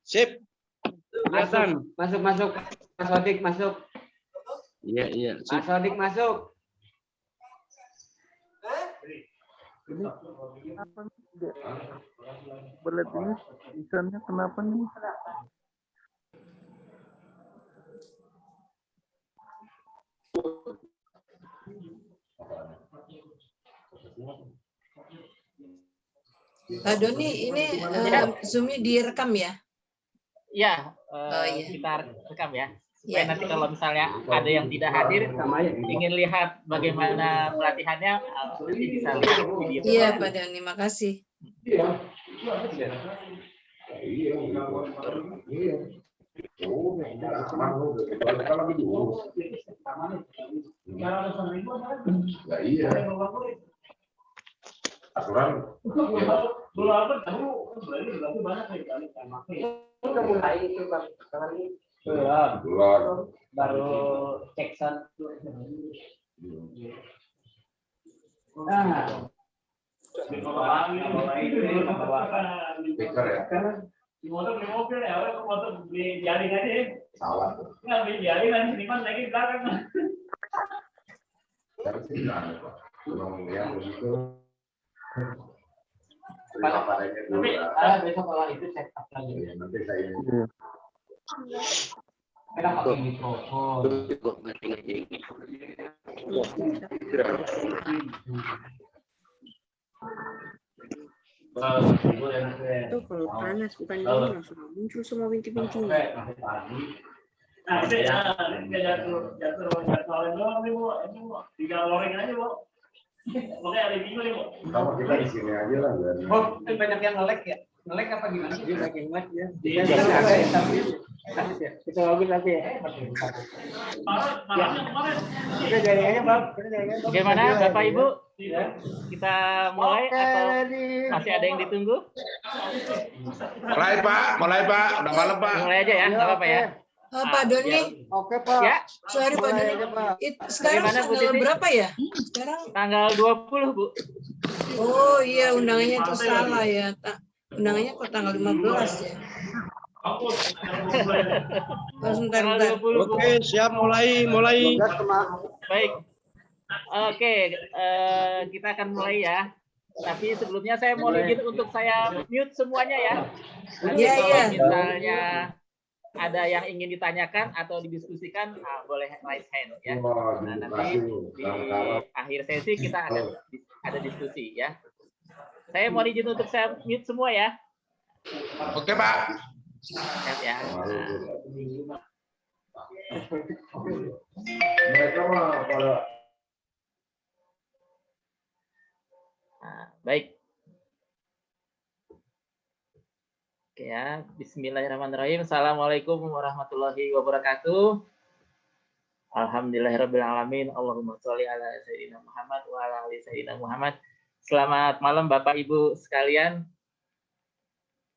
Sip. Kelihatan. Masuk. Mas Sodik masuk. Iya. Mas Sodik masuk. Kenapa tidak belet ini tulisannya kenapa nih? Pak Doni, ini Zoom-nya direkam ya? Ya, iya. kita rekam ya. Supaya Ya. nanti kalau misalnya ada yang tidak hadir, ingin lihat bagaimana pelatihannya, nanti bisa lihat video. Iya, Pak Doni, makasih. Aturan Udah mulai itu Bang. belum. Baru cek sound. Nah. Speaker ya. Di motor beli mobil ya, orang motor beli jaring aja ya. Salah. Nggak beli jaring nanti seniman lagi di belakang. Tapi sih nggak ada, Pak. Cuma yang begitu. Tapi besok kalau itu set up lagi. Ya, nanti saya Kita pakai mikrofon. Itu kalau panas bukan dingin langsung muncul semua bintik-bintiknya. Nah, itu ya, ini jatuh doang nih, Bu. Ini, Bu. Tinggal loreng aja, Bu. Pokoknya ada bingung nih, Bu. sama kita di sini aja lah. Oh, ini banyak yang nge-lag ya? Nge-lag apa gimana sih? Dia makin lag ya. Iya, Kita login lagi ya. Parahnya kemarin. Kita jaringannya Bang. Bagaimana Bapak Ibu? Iya. Kita mulai atau masih ada yang ditunggu? Mulai Pak. Udah malam Pak. Mulai aja ya, nggak apa-apa ya. Pak Doni, Oke Pak. Ya, sorry Pak Mulai Doni. aja, Pak. Sekarang Bagaimana, Bu tanggal Titi? berapa ya? Sekarang, tanggal 20, Bu. oh iya undangannya itu salah ya. Undangannya kok tanggal 15 ya. Oh, sebentar. Tanggal 20, Bu. Oke, siap mulai. Baik. Oke, kita akan mulai ya. Tapi sebelumnya saya mau izin untuk saya mute semuanya ya. Nanti Iya, kalau iya. misalnya ada yang ingin ditanyakan atau didiskusikan, boleh raise hand ya. Wah, Nah, terima nanti kasih. di akhir sesi kita akan ada diskusi ya. Saya mau izin untuk saya mute semua ya. Oke Pak. Siap ya. Mereka mah pada Nah, baik. Oke ya, Bismillahirrahmanirrahim. Assalamualaikum warahmatullahi wabarakatuh. Alhamdulillahirrahmanirrahim. Allahumma sholli ala Sayyidina Muhammad wa ala ali Sayyidina Muhammad. Selamat malam Bapak Ibu sekalian.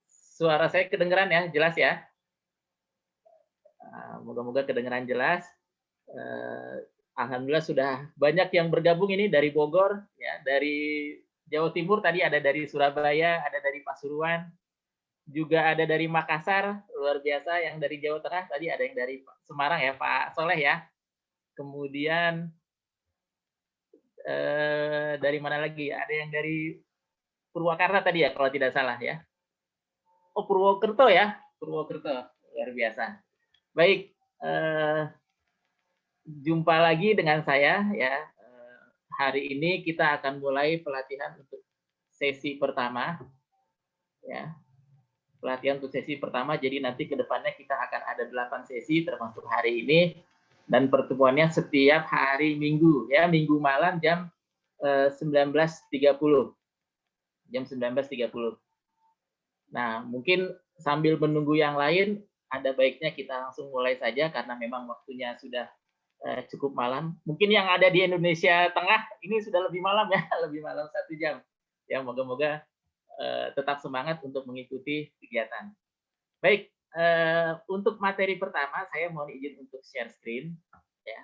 Suara saya kedengeran ya, jelas ya? Moga-moga kedengeran jelas. Alhamdulillah sudah banyak yang bergabung ini dari Bogor, ya, dari Jawa Timur tadi ada dari Surabaya, ada dari Pasuruan, juga ada dari Makassar, luar biasa. Yang dari Jawa Tengah tadi ada yang dari Semarang ya, Pak Soleh ya. Kemudian dari mana lagi? Ada yang dari Purwakarta tadi ya, kalau tidak salah ya. Oh, Purwokerto ya, Purwokerto, luar biasa. Baik, jumpa lagi dengan saya ya. Hari ini kita akan mulai pelatihan untuk sesi pertama ya. Pelatihan untuk sesi pertama, jadi nanti ke depannya kita akan ada 8 sesi termasuk hari ini, dan pertemuannya setiap hari Minggu ya, Minggu malam jam 19.30. Jam 19.30. Nah, mungkin sambil menunggu yang lain, ada baiknya kita langsung mulai saja karena memang waktunya sudah cukup malam. Mungkin yang ada di Indonesia Tengah ini sudah lebih malam ya, lebih malam 1 jam. Ya, moga-moga tetap semangat untuk mengikuti kegiatan. Baik, untuk materi pertama saya mohon izin untuk share screen ya.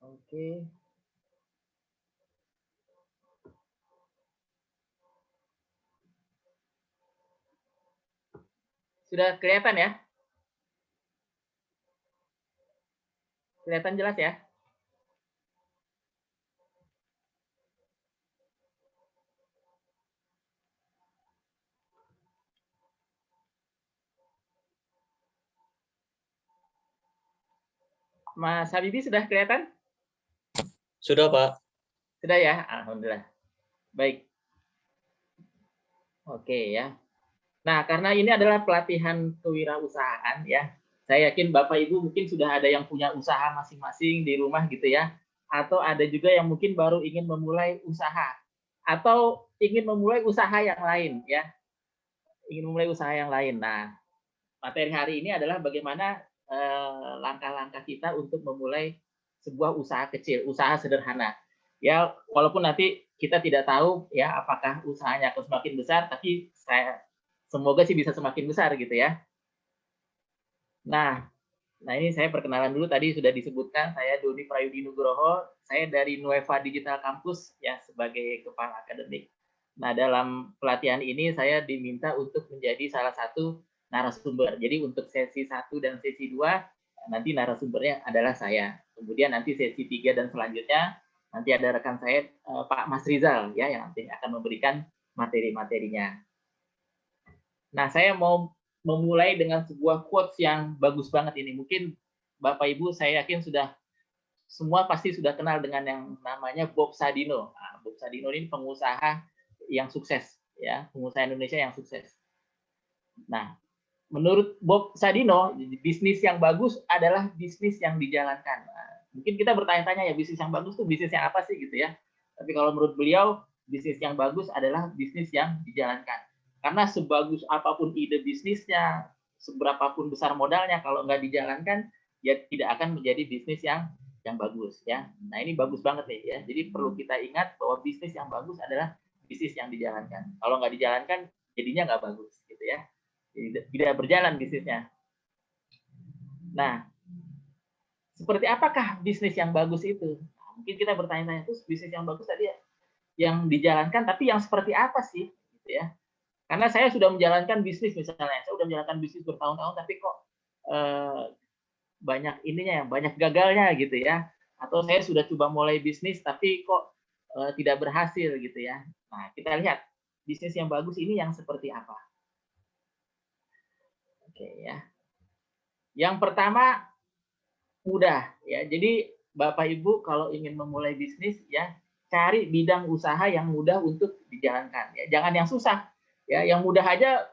Oke. Sudah kelihatan ya? Kelihatan jelas ya? Mas Habibi sudah kelihatan? Sudah, Pak. Sudah ya? Alhamdulillah. Baik. Oke ya. Nah, karena ini adalah pelatihan kewirausahaan ya. Saya yakin Bapak Ibu mungkin sudah ada yang punya usaha masing-masing di rumah gitu ya. Atau ada juga yang mungkin baru ingin memulai usaha. Atau ingin memulai usaha yang lain ya. Ingin memulai usaha yang lain. Nah, materi hari ini adalah bagaimana langkah-langkah kita untuk memulai sebuah usaha kecil, usaha sederhana. Ya, walaupun nanti kita tidak tahu ya apakah usahanya akan semakin besar, tapi semoga sih bisa semakin besar gitu ya. Nah ini saya perkenalan dulu, tadi sudah disebutkan, saya Doni Prayudi Nugroho, saya dari Nueva Digital Campus ya sebagai kepala akademik. Nah, dalam pelatihan ini saya diminta untuk menjadi salah satu narasumber. Jadi untuk sesi 1 dan sesi 2 nanti narasumbernya adalah saya. Kemudian nanti sesi 3 dan selanjutnya nanti ada rekan saya Pak Mas Rizal ya yang nanti akan memberikan materi-materinya. Nah, saya mau memulai dengan sebuah quotes yang bagus banget ini. Mungkin Bapak Ibu saya yakin semua pasti sudah kenal dengan yang namanya Bob Sadino. Nah, Bob Sadino ini pengusaha yang sukses ya, pengusaha Indonesia yang sukses. Nah, menurut Bob Sadino, bisnis yang bagus adalah bisnis yang dijalankan. Nah, mungkin kita bertanya-tanya ya, bisnis yang bagus tuh bisnis yang apa sih gitu ya. Tapi kalau menurut beliau, bisnis yang bagus adalah bisnis yang dijalankan. Karena sebagus apapun ide bisnisnya, seberapapun besar modalnya, kalau nggak dijalankan, ya tidak akan menjadi bisnis yang bagus ya. Nah, ini bagus banget nih ya. Jadi perlu kita ingat bahwa bisnis yang bagus adalah bisnis yang dijalankan. Kalau nggak dijalankan, jadinya nggak bagus gitu ya. Tidak berjalan bisnisnya. Nah, seperti apakah bisnis yang bagus itu? Nah, mungkin kita bertanya-tanya, terus bisnis yang bagus tadi yang dijalankan, tapi yang seperti apa sih? Gitu ya. Karena saya sudah menjalankan bisnis misalnya, saya sudah menjalankan bisnis bertahun-tahun, tapi kok banyak ininya, banyak gagalnya gitu ya. Atau saya sudah coba mulai bisnis, tapi kok tidak berhasil gitu ya. Nah, kita lihat bisnis yang bagus ini yang seperti apa. Oke ya. Yang pertama mudah ya. Jadi Bapak Ibu kalau ingin memulai bisnis ya cari bidang usaha yang mudah untuk dijalankan ya. Jangan yang susah ya. Yang mudah aja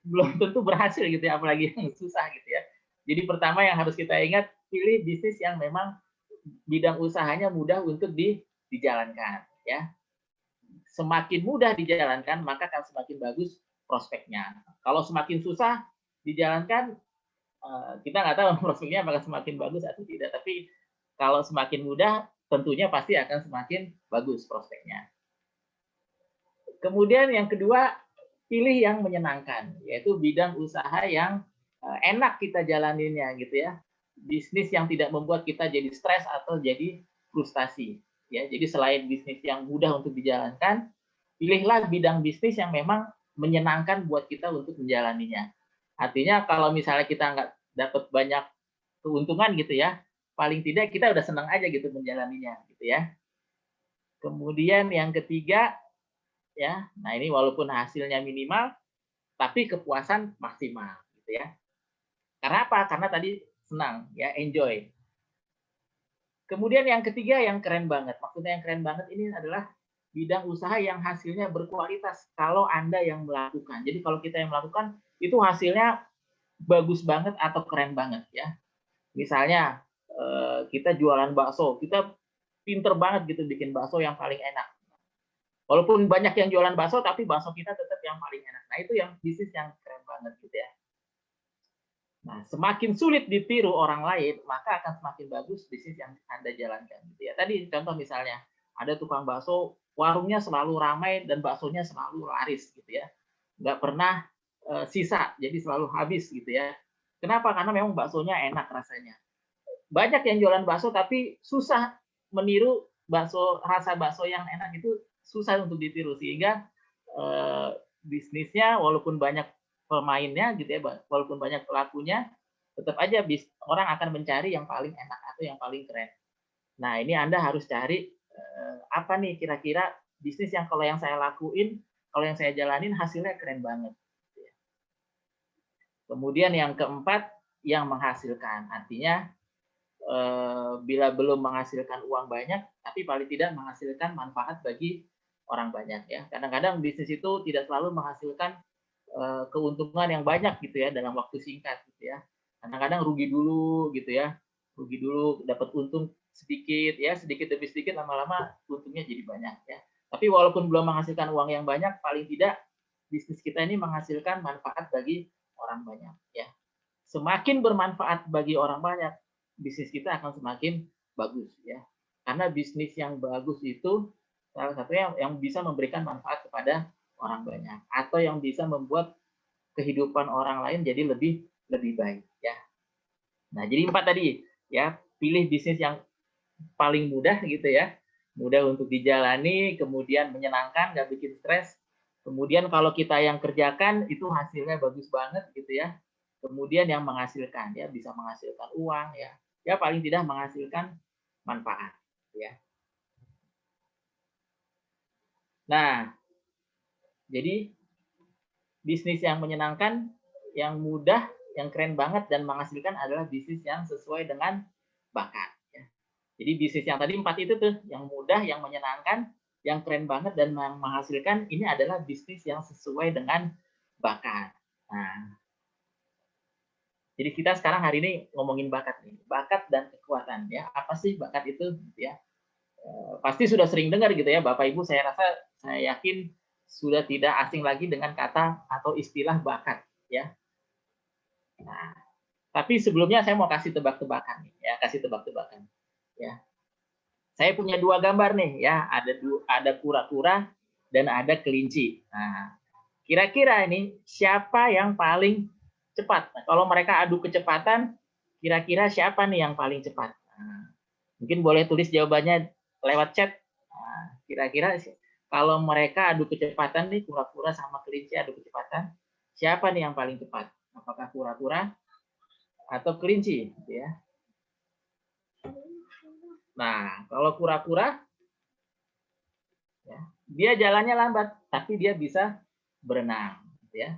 belum tentu berhasil gitu ya, apalagi yang susah gitu ya. Jadi pertama yang harus kita ingat, pilih bisnis yang memang bidang usahanya mudah untuk dijalankan ya. Semakin mudah dijalankan maka akan semakin bagus prospeknya. Kalau semakin susah dijalankan, kita nggak tahu prospeknya apakah semakin bagus atau tidak. Tapi kalau semakin mudah, tentunya pasti akan semakin bagus prospeknya. Kemudian yang kedua, pilih yang menyenangkan, yaitu bidang usaha yang enak kita jalaninnya gitu ya. Bisnis yang tidak membuat kita jadi stres atau jadi frustasi. Ya, jadi selain bisnis yang mudah untuk dijalankan, pilihlah bidang bisnis yang memang menyenangkan buat kita untuk menjalaninya. Artinya kalau misalnya kita nggak dapat banyak keuntungan gitu ya, paling tidak kita udah senang aja gitu menjalaninya gitu ya. Kemudian yang ketiga ya, nah ini walaupun hasilnya minimal, tapi kepuasan maksimal gitu ya. Karena apa? Karena tadi senang ya, enjoy. Kemudian yang ketiga yang keren banget, maksudnya yang keren banget ini adalah bidang usaha yang hasilnya berkualitas kalau Anda yang melakukan. Jadi kalau kita yang melakukan, itu hasilnya bagus banget atau keren banget ya. Misalnya kita jualan bakso, kita pinter banget gitu bikin bakso yang paling enak. Walaupun banyak yang jualan bakso, tapi bakso kita tetap yang paling enak. Nah itu yang bisnis yang keren banget gitu ya. Nah semakin sulit ditiru orang lain, maka akan semakin bagus bisnis yang Anda jalankan gitu ya. Tadi contoh misalnya ada tukang bakso, warungnya selalu ramai dan baksonya selalu laris gitu ya. Nggak pernah sisa, jadi selalu habis gitu ya. Kenapa? Karena memang baksonya enak rasanya. Banyak yang jualan bakso tapi susah meniru rasa bakso yang enak itu susah untuk ditiru, sehingga bisnisnya walaupun banyak pemainnya gitu ya, walaupun banyak pelakunya, tetap aja orang akan mencari yang paling enak atau yang paling keren. Nah, ini Anda harus cari apa nih kira-kira bisnis yang kalau yang saya lakuin, kalau yang saya jalanin hasilnya keren banget. Kemudian yang keempat, yang menghasilkan. Artinya bila belum menghasilkan uang banyak, tapi paling tidak menghasilkan manfaat bagi orang banyak ya. Kadang-kadang bisnis itu tidak selalu menghasilkan keuntungan yang banyak gitu ya dalam waktu singkat gitu ya. Kadang-kadang rugi dulu gitu ya. Rugi dulu, dapat untung sedikit ya, sedikit demi sedikit, lama-lama untungnya jadi banyak ya. Tapi walaupun belum menghasilkan uang yang banyak, paling tidak bisnis kita ini menghasilkan manfaat bagi orang banyak ya. Semakin bermanfaat bagi orang banyak, bisnis kita akan semakin bagus ya. Karena bisnis yang bagus itu salah satunya yang bisa memberikan manfaat kepada orang banyak atau yang bisa membuat kehidupan orang lain jadi lebih baik ya. Nah, jadi 4 tadi ya, pilih bisnis yang paling mudah gitu ya. Mudah untuk dijalani, kemudian menyenangkan, nggak bikin stres. Kemudian kalau kita yang kerjakan itu hasilnya bagus banget gitu ya. Kemudian yang menghasilkan ya, bisa menghasilkan uang ya. Ya paling tidak menghasilkan manfaat ya. Nah, jadi bisnis yang menyenangkan, yang mudah, yang keren banget dan menghasilkan adalah bisnis yang sesuai dengan bakat ya. Jadi bisnis yang tadi 4 itu tuh, yang mudah, yang menyenangkan, yang keren banget dan menghasilkan, ini adalah bisnis yang sesuai dengan bakat. Nah, jadi kita sekarang hari ini ngomongin bakat nih, bakat dan kekuatan ya. Apa sih bakat itu ya? Pasti sudah sering dengar gitu ya, Bapak Ibu, saya yakin sudah tidak asing lagi dengan kata atau istilah bakat ya. Nah, tapi sebelumnya saya mau kasih tebak-tebakan nih ya, ya. Saya punya 2 gambar nih ya, ada kura-kura dan ada kelinci. Nah, kira-kira ini siapa yang paling cepat? Nah, kalau mereka adu kecepatan, kira-kira siapa nih yang paling cepat? Nah, mungkin boleh tulis jawabannya lewat chat. Nah, kira-kira kalau mereka adu kecepatan nih, kura-kura sama kelinci adu kecepatan, siapa nih yang paling cepat? Apakah kura-kura atau kelinci? Gitu ya. Nah, kalau kura-kura, ya, dia jalannya lambat, tapi dia bisa berenang. Gitu ya.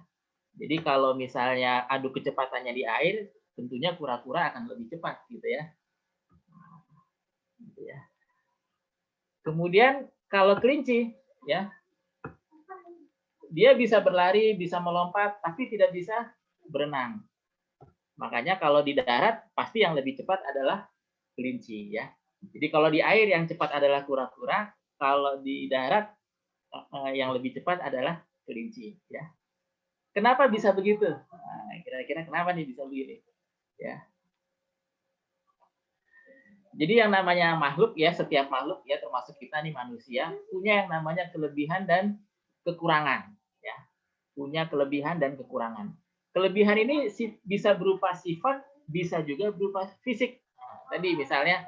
Jadi kalau misalnya adu kecepatannya di air, tentunya kura-kura akan lebih cepat, gitu ya. Gitu ya. Kemudian kalau kelinci, ya, dia bisa berlari, bisa melompat, tapi tidak bisa berenang. Makanya kalau di darat pasti yang lebih cepat adalah kelinci, ya. Jadi kalau di air yang cepat adalah kura-kura, kalau di darat yang lebih cepat adalah kelinci, ya. Kenapa bisa begitu? Nah, kira-kira kenapa nih bisa begini? Ya. Jadi yang namanya makhluk ya, setiap makhluk ya, termasuk kita nih manusia, punya yang namanya kelebihan dan kekurangan, ya. Punya kelebihan dan kekurangan. Kelebihan ini bisa berupa sifat, bisa juga berupa fisik. Nah, tadi misalnya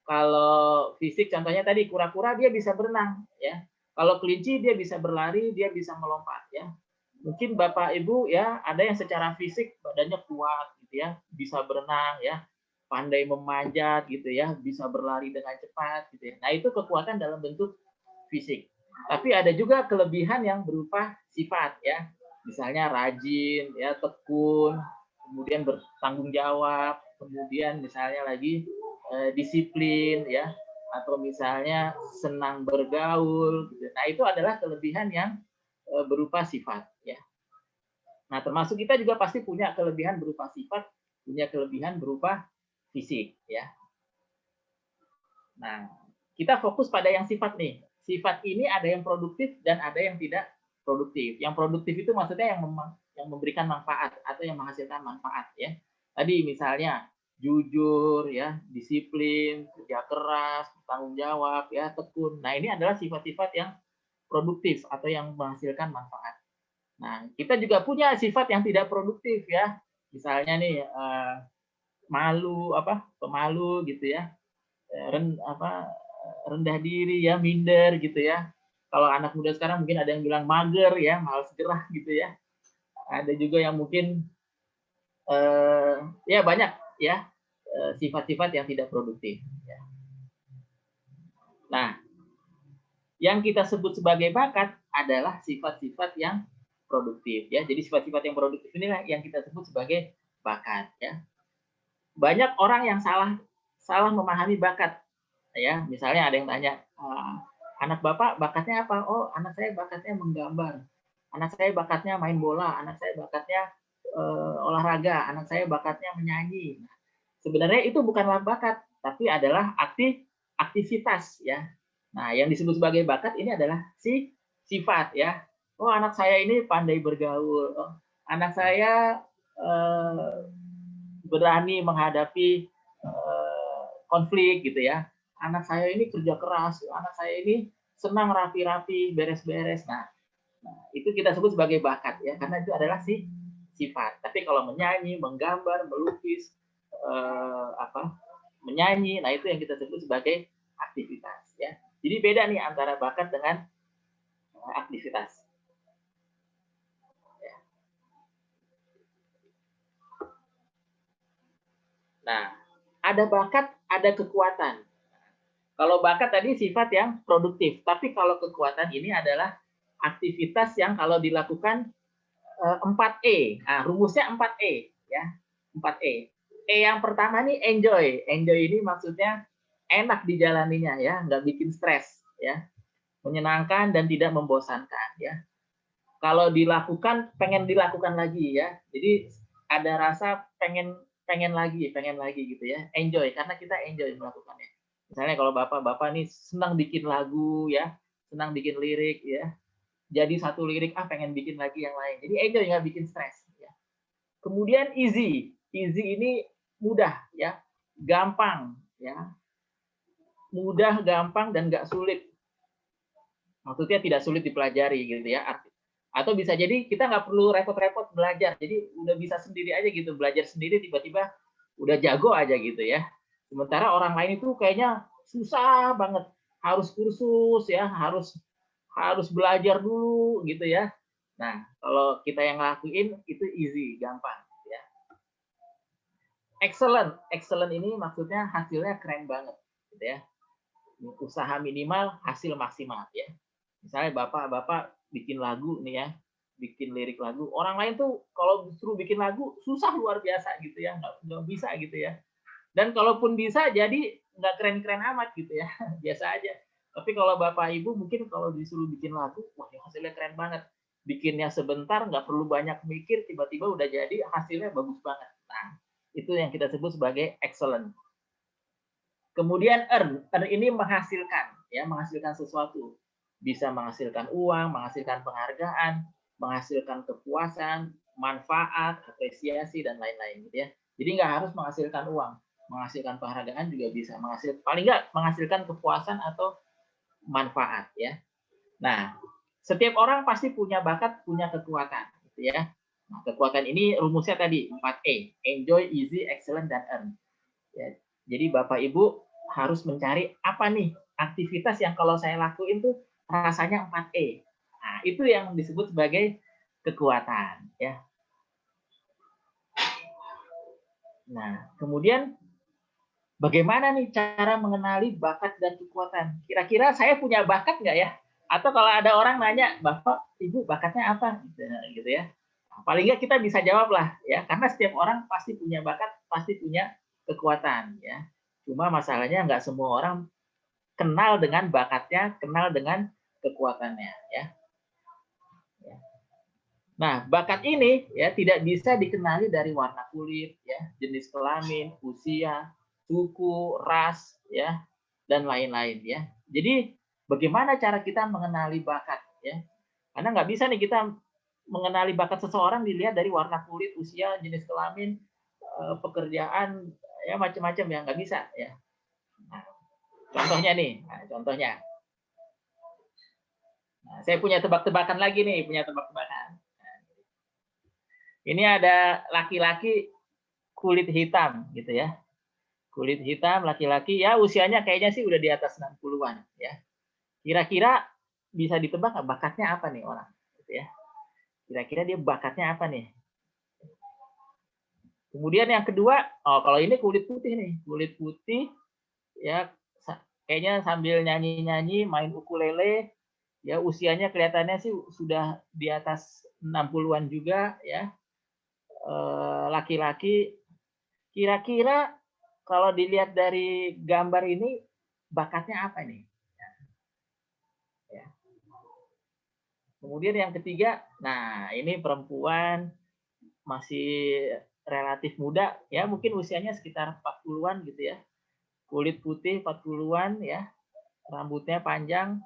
kalau fisik contohnya tadi kura-kura dia bisa berenang, ya. Kalau kelinci dia bisa berlari, dia bisa melompat, ya. Mungkin Bapak Ibu ya ada yang secara fisik badannya kuat gitu ya, bisa berenang ya, pandai memanjat gitu ya, bisa berlari dengan cepat gitu ya. Nah, itu kekuatan dalam bentuk fisik. Tapi ada juga kelebihan yang berupa sifat ya. Misalnya rajin ya, tekun, kemudian bertanggung jawab, kemudian misalnya lagi disiplin ya, atau misalnya senang bergaul gitu. Nah, itu adalah kelebihan yang berupa sifat ya. Nah, termasuk kita juga pasti punya kelebihan berupa sifat, punya kelebihan berupa fisik ya. Nah, kita fokus pada yang sifat nih. Sifat ini ada yang produktif dan ada yang tidak produktif. Yang produktif itu maksudnya yang memberikan manfaat atau yang menghasilkan manfaat ya. Tadi misalnya jujur ya, disiplin, kerja keras, tanggung jawab ya, tekun. Nah, ini adalah sifat-sifat yang produktif atau yang menghasilkan manfaat. Nah, kita juga punya sifat yang tidak produktif ya. Misalnya nih pemalu gitu ya. rendah diri ya, minder gitu ya. Kalau anak muda sekarang mungkin ada yang bilang mager ya, malas gerah gitu ya. Ada juga yang mungkin ya banyak ya sifat-sifat yang tidak produktif. Ya. Nah, yang kita sebut sebagai bakat adalah sifat-sifat yang produktif ya. Jadi sifat-sifat yang produktif inilah yang kita sebut sebagai bakat ya. Banyak orang yang salah memahami bakat ya. Misalnya ada yang tanya, anak Bapak bakatnya apa? Oh, anak saya bakatnya menggambar. Anak saya bakatnya main bola, anak saya bakatnya olahraga, anak saya bakatnya menyanyi. Nah, sebenarnya itu bukanlah bakat, tapi adalah aktivitas ya. Nah, yang disebut sebagai bakat ini adalah sifat ya. Oh, anak saya ini pandai bergaul. Oh, anak saya berani menghadapi konflik gitu ya. Anak saya ini kerja keras, anak saya ini senang rapi-rapi, beres-beres. Nah, itu kita sebut sebagai bakat ya, karena itu adalah sifat. Tapi kalau menyanyi, menggambar, melukis, menyanyi, nah itu yang kita sebut sebagai aktivitas ya. Jadi beda nih antara bakat dengan aktivitas. Ya. Nah, ada bakat, ada kekuatan. Kalau bakat tadi sifat yang produktif, tapi kalau kekuatan ini adalah aktivitas yang kalau dilakukan 4E. Nah, rumusnya 4E ya. 4E. E yang pertama nih enjoy. Enjoy ini maksudnya enak dijalaninya ya, nggak bikin stres ya. Menyenangkan dan tidak membosankan ya. Kalau dilakukan pengen dilakukan lagi ya. Jadi ada rasa pengen lagi gitu ya. Enjoy karena kita enjoy melakukannya. Misalnya kalau bapak-bapak nih senang bikin lagu ya, senang bikin lirik ya. Jadi satu lirik pengen bikin lagi yang lain. Jadi enjoy, nggak bikin stres ya. Kemudian easy. Easy ini mudah ya, gampang ya. Mudah, gampang dan nggak sulit. Maksudnya tidak sulit dipelajari gitu ya. Atau bisa jadi kita nggak perlu repot-repot belajar. Jadi udah bisa sendiri aja gitu, belajar sendiri tiba-tiba udah jago aja gitu ya. Sementara orang lain itu kayaknya susah banget, harus kursus ya, harus belajar dulu gitu ya. Nah, kalau kita yang ngelakuin itu easy, gampang ya. Excellent ini maksudnya hasilnya keren banget gitu ya. Usaha minimal, hasil maksimal ya. Misalnya bapak bikin lagu nih ya, bikin lirik lagu. Orang lain tuh kalau disuruh bikin lagu susah luar biasa gitu ya, nggak bisa gitu ya. Dan kalaupun bisa jadi nggak keren-keren amat gitu ya, biasa aja. Tapi kalau bapak ibu mungkin kalau disuruh bikin lagu, wah hasilnya keren banget. Bikinnya sebentar, nggak perlu banyak mikir, tiba-tiba udah jadi hasilnya bagus banget. Nah, itu yang kita sebut sebagai excellent. Kemudian earn ini menghasilkan, ya menghasilkan sesuatu, bisa menghasilkan uang, menghasilkan penghargaan, menghasilkan kepuasan, manfaat, apresiasi dan lain-lain, gitu ya. Jadi nggak harus menghasilkan uang, menghasilkan penghargaan juga bisa menghasilkan, paling nggak menghasilkan kepuasan atau manfaat, ya. Nah, setiap orang pasti punya bakat, punya kekuatan, gitu ya. Nah, kekuatan ini rumusnya tadi 4E, enjoy, easy, excellent, dan earn. Ya. Jadi Bapak Ibu harus mencari apa nih aktivitas yang kalau saya lakuin tuh rasanya 4E. Nah, itu yang disebut sebagai kekuatan, ya. Nah, kemudian bagaimana nih cara mengenali bakat dan kekuatan? Kira-kira saya punya bakat nggak ya? Atau kalau ada orang nanya, Bapak, Ibu bakatnya apa? Gitu ya. Nah, paling nggak kita bisa jawab lah, ya. Karena setiap orang pasti punya bakat, pasti punya kekuatan, ya. Cuma masalahnya nggak semua orang kenal dengan bakatnya, kenal dengan kekuatannya, ya. Nah, bakat ini ya tidak bisa dikenali dari warna kulit, ya, jenis kelamin, usia, suku, ras, ya, dan lain-lain, ya. Jadi bagaimana cara kita mengenali bakat, ya? Karena nggak bisa nih kita mengenali bakat seseorang dilihat dari warna kulit, usia, jenis kelamin, pekerjaan, ya macam-macam ya, nggak bisa, ya. Nah, contohnya nih, contohnya. Nah, saya punya tebak-tebakan lagi nih, tebak-tebakan. Ini ada laki-laki kulit hitam, gitu ya. Kulit hitam laki-laki ya usianya kayaknya sih udah di atas 60-an ya. Kira-kira bisa ditebak nggak bakatnya apa nih orang? Gitu ya. Kira-kira dia bakatnya apa nih? Kemudian yang kedua, kalau ini kulit putih nih, kulit putih ya kayaknya sambil nyanyi-nyanyi, main ukulele, ya usianya kelihatannya sih sudah di atas 60-an juga ya. Laki-laki, kira-kira kalau dilihat dari gambar ini bakatnya apa nih? Ya. Kemudian yang ketiga, nah ini perempuan masih relatif muda, ya mungkin usianya sekitar 40-an gitu ya. Kulit putih 40-an ya, rambutnya panjang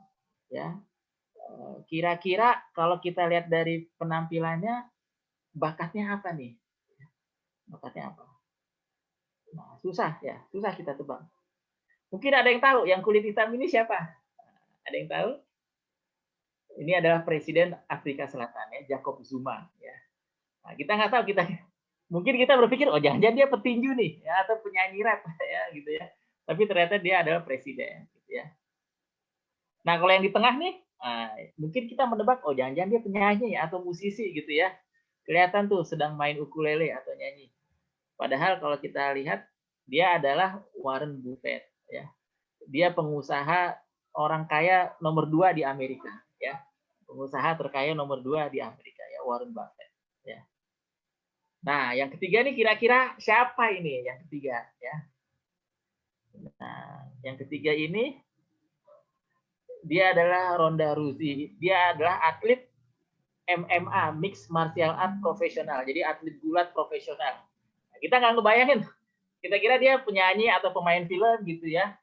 ya. Kira-kira kalau kita lihat dari penampilannya bakatnya apa nih? Bakatnya apa? Nah, susah ya, susah kita tebak. Mungkin ada yang tahu yang kulit hitam ini siapa? Ada yang tahu? Ini adalah Presiden Afrika Selatan ya, Jacob Zuma ya. Nah, kita nggak tahu, mungkin kita berpikir oh jangan-jangan dia petinju nih ya atau penyanyi rap ya gitu ya. Tapi ternyata dia adalah presiden gitu ya. Nah, kalau yang di tengah nih mungkin kita menebak oh jangan-jangan dia penyanyi atau musisi gitu ya. Kelihatan tuh sedang main ukulele atau nyanyi. Padahal kalau kita lihat dia adalah Warren Buffett ya. Dia pengusaha orang kaya nomor 2 di Amerika ya. Pengusaha terkaya nomor 2 di Amerika ya, Warren Buffett ya. Nah, yang ketiga nih kira-kira siapa ini yang ketiga ya? Nah, yang ketiga ini dia adalah Ronda Rousey. Dia adalah atlet MMA, Mixed Martial Art profesional. Jadi atlet gulat profesional. Nah, kita nggak ngebayangin. Kita kira dia penyanyi atau pemain film gitu ya,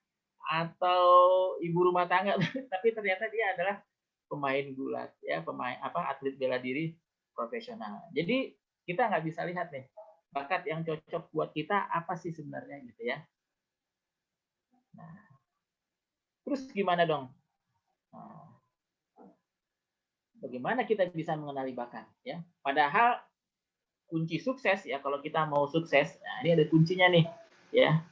atau ibu rumah tangga. Tapi ternyata dia adalah pemain gulat ya, pemain atlet bela diri profesional. Jadi kita nggak bisa lihat nih bakat yang cocok buat kita apa sih sebenarnya gitu ya. Nah, terus gimana dong? Nah, bagaimana kita bisa mengenali bakat ya? Padahal kunci sukses ya kalau kita mau sukses, nah ini ada kuncinya nih ya.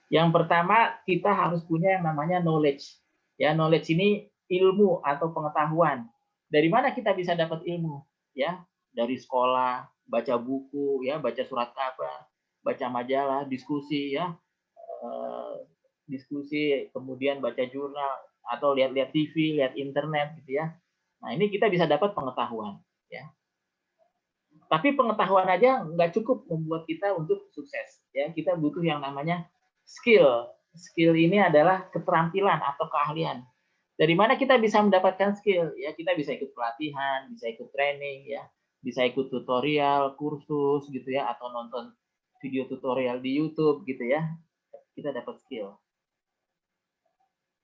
Yang pertama kita harus punya yang namanya knowledge. Ya, knowledge ini ilmu atau pengetahuan. Dari mana kita bisa dapat ilmu? Ya, dari sekolah, baca buku, ya, baca surat kabar, baca majalah, diskusi, ya, diskusi, kemudian baca jurnal atau lihat-lihat TV, lihat internet, gitu ya. Nah, ini kita bisa dapat pengetahuan, ya. Tapi pengetahuan aja nggak cukup membuat kita untuk sukses, ya. Kita butuh yang namanya skill. Skill ini adalah keterampilan atau keahlian. Dari mana kita bisa mendapatkan skill? Ya, kita bisa ikut pelatihan, bisa ikut training, ya, bisa ikut tutorial, kursus, gitu ya, atau nonton video tutorial di YouTube, gitu ya. Kita dapat skill.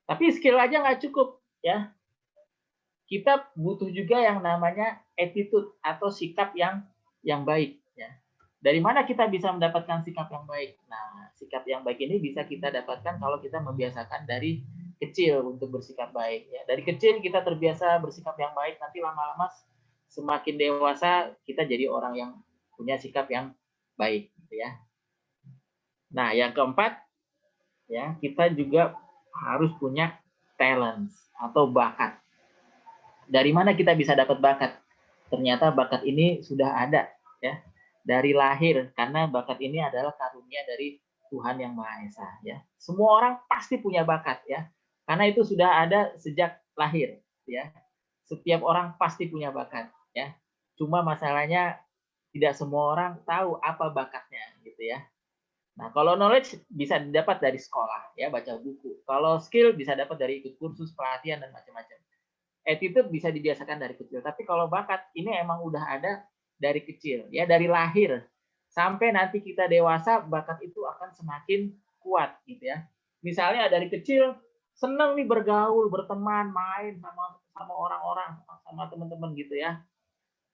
Tapi skill aja nggak cukup, ya. Kita butuh juga yang namanya attitude atau sikap yang baik, ya. Dari mana kita bisa mendapatkan sikap yang baik? Nah, sikap yang baik ini bisa kita dapatkan kalau kita membiasakan dari kecil untuk bersikap baik. Ya, dari kecil kita terbiasa bersikap yang baik, nanti lama-lama semakin dewasa kita jadi orang yang punya sikap yang baik, gitu ya. Nah, yang keempat, ya kita juga harus punya talent atau bakat. Dari mana kita bisa dapat bakat? Ternyata bakat ini sudah ada, ya, dari lahir, karena bakat ini adalah karunia dari Tuhan Yang Maha Esa, ya. Semua orang pasti punya bakat, ya. Karena itu sudah ada sejak lahir, ya. Setiap orang pasti punya bakat, ya. Cuma masalahnya tidak semua orang tahu apa bakatnya, gitu ya. Nah, kalau knowledge bisa didapat dari sekolah, ya, baca buku. Kalau skill bisa dapat dari ikut kursus, pelatihan dan macam-macam. Attitude bisa dibiasakan dari kecil, tapi kalau bakat ini emang udah ada dari kecil, ya, dari lahir sampai nanti kita dewasa, bakat itu akan semakin kuat, gitu ya. Misalnya dari kecil senang nih bergaul, berteman, main sama orang-orang, sama teman-teman gitu ya.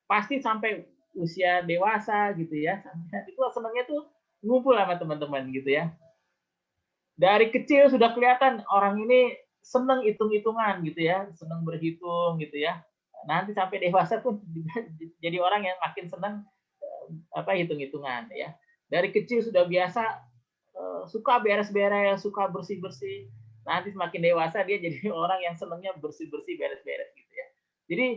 Pasti sampai usia dewasa gitu ya, itu senangnya tuh ngumpul sama teman-teman gitu ya. Dari kecil sudah kelihatan orang ini senang hitung-hitungan gitu ya, senang berhitung gitu ya. Nanti sampai dewasa pun jadi orang yang makin senang hitung-hitungan ya. Dari kecil sudah biasa suka beres-beres, suka bersih-bersih. Nanti semakin dewasa dia jadi orang yang senangnya bersih-bersih, beres-beres gitu ya. Jadi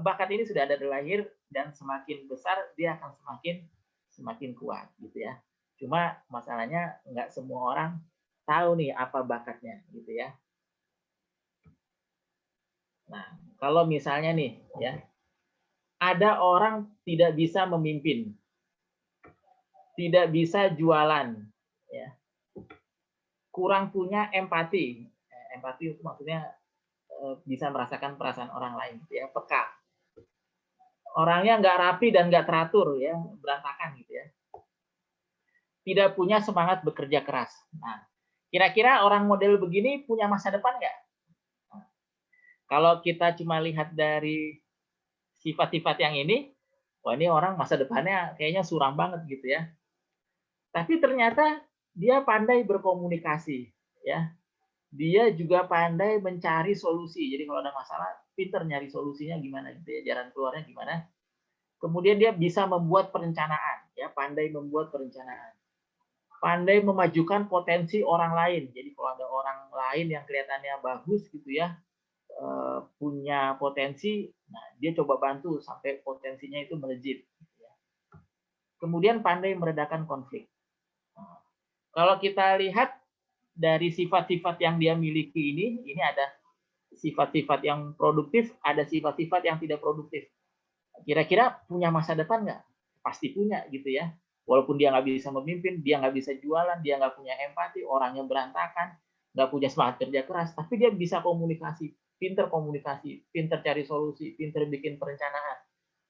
bakat ini sudah ada dari lahir dan semakin besar dia akan semakin kuat gitu ya. Cuma masalahnya nggak semua orang tahu nih apa bakatnya gitu ya. Nah, kalau misalnya nih ya, ada orang tidak bisa memimpin, tidak bisa jualan, ya, kurang punya empati. Empati itu maksudnya bisa merasakan perasaan orang lain, ya, peka. Orangnya nggak rapi dan nggak teratur, ya, berantakan gitu ya. Tidak punya semangat bekerja keras. Nah, kira-kira orang model begini punya masa depan nggak? Nah, kalau kita cuma lihat dari sifat-sifat yang ini, wah ini orang masa depannya kayaknya suram banget gitu ya. Tapi ternyata dia pandai berkomunikasi, ya. Dia juga pandai mencari solusi. Jadi kalau ada masalah, pinter nyari solusinya gimana gitu ya, jalan keluarnya gimana. Kemudian dia bisa membuat perencanaan, ya, pandai membuat perencanaan. Pandai memajukan potensi orang lain. Jadi kalau ada orang lain yang kelihatannya bagus gitu ya, punya potensi, nah dia coba bantu sampai potensinya itu melejit. Kemudian pandai meredakan konflik. Kalau kita lihat dari sifat-sifat yang dia miliki ini ada sifat-sifat yang produktif, ada sifat-sifat yang tidak produktif. Kira-kira punya masa depan nggak? Pasti punya gitu ya. Walaupun dia nggak bisa memimpin, dia nggak bisa jualan, dia nggak punya empati, orangnya berantakan, nggak punya semangat kerja keras, tapi dia bisa komunikasi, pinter cari solusi, pinter bikin perencanaan,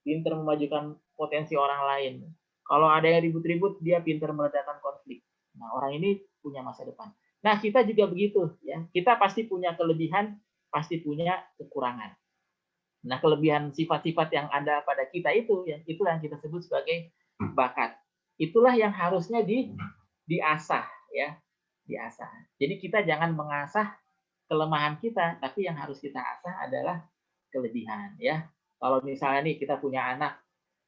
pinter memajukan potensi orang lain. Kalau ada yang ribut-ribut, dia pinter meredakan konflik. Nah, orang ini punya masa depan. Nah, kita juga begitu, ya. Kita pasti punya kelebihan, pasti punya kekurangan. Nah, kelebihan sifat-sifat yang ada pada kita itulah yang kita sebut sebagai bakat. Itulah yang harusnya diasah, ya, diasah. Jadi kita jangan mengasah kelemahan kita, tapi yang harus kita asah adalah kelebihan, ya. Kalau misalnya nih kita punya anak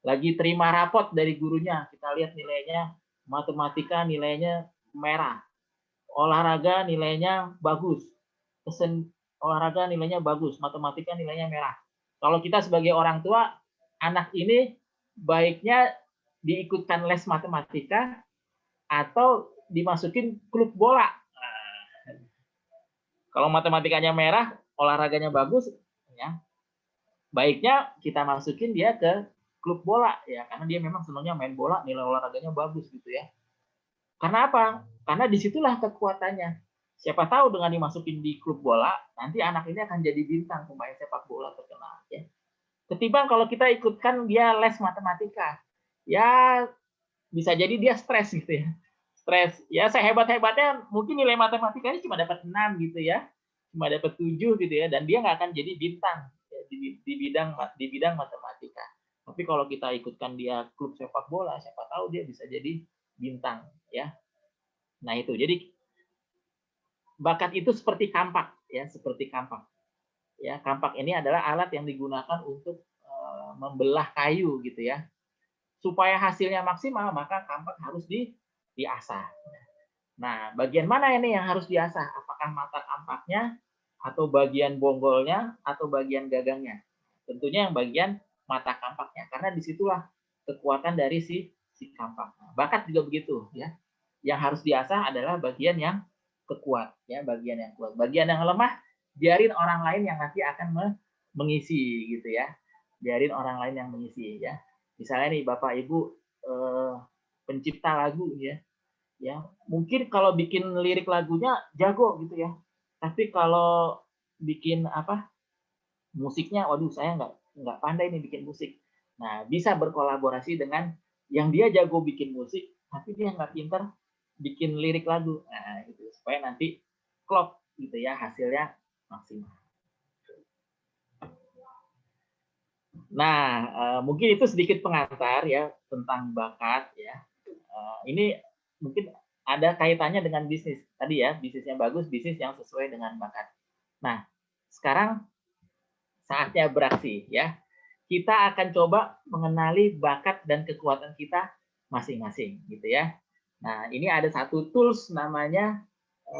lagi terima rapot dari gurunya, kita lihat nilainya matematika nilainya merah, olahraga nilainya bagus, olahraga nilainya bagus, matematika nilainya merah. Kalau kita sebagai orang tua, anak ini baiknya diikutkan les matematika atau dimasukin klub bola. Kalau matematikanya merah, olahraganya bagus, ya, baiknya kita masukin dia ke klub bola, ya, karena dia memang senangnya main bola, nilai olahraganya bagus gitu ya. Karena apa? Karena disitulah kekuatannya. Siapa tahu dengan dimasukin di klub bola, nanti anak ini akan jadi bintang pemain sepak bola terkenal, ya. Ketimbang kalau kita ikutkan dia les matematika, ya bisa jadi dia stres gitu ya. Stres, ya sehebat-hebatnya mungkin nilai matematikanya cuma dapat 6 gitu ya. Cuma dapat 7 gitu ya, dan dia nggak akan jadi bintang ya, di bidang matematika. Tapi kalau kita ikutkan dia klub sepak bola, siapa tahu dia bisa jadi bintang, ya. Nah itu, jadi bakat itu seperti kampak, ya, seperti kampak. Ya, kampak ini adalah alat yang digunakan untuk membelah kayu, gitu ya. Supaya hasilnya maksimal, maka kampak harus diasah. Nah, bagian mana ini yang harus diasah? Apakah mata kampaknya, atau bagian bonggolnya, atau bagian gagangnya? Tentunya yang bagian mata kampaknya, karena disitulah kekuatan dari si kampak. Bakat juga begitu, ya. Yang harus diasah adalah bagian yang kuat, ya, bagian yang kuat. Bagian yang lemah, biarin orang lain yang nanti akan mengisi, gitu ya. Biarin orang lain yang mengisi, ya. Misalnya nih Bapak Ibu pencipta lagu, ya. Ya, mungkin kalau bikin lirik lagunya jago gitu ya. Tapi kalau bikin musiknya, waduh saya nggak pandai nih bikin musik. Nah, bisa berkolaborasi dengan yang dia jago bikin musik, tapi dia nggak pintar bikin lirik lagu. Nah, gitu, supaya nanti klop gitu ya, hasilnya maksimal. Nah, mungkin itu sedikit pengantar ya tentang bakat ya. Ini mungkin ada kaitannya dengan bisnis tadi ya, bisnisnya bagus, bisnis yang sesuai dengan bakat. Nah, sekarang saatnya beraksi ya. Kita akan coba mengenali bakat dan kekuatan kita masing-masing gitu ya. Nah, ini ada satu tools namanya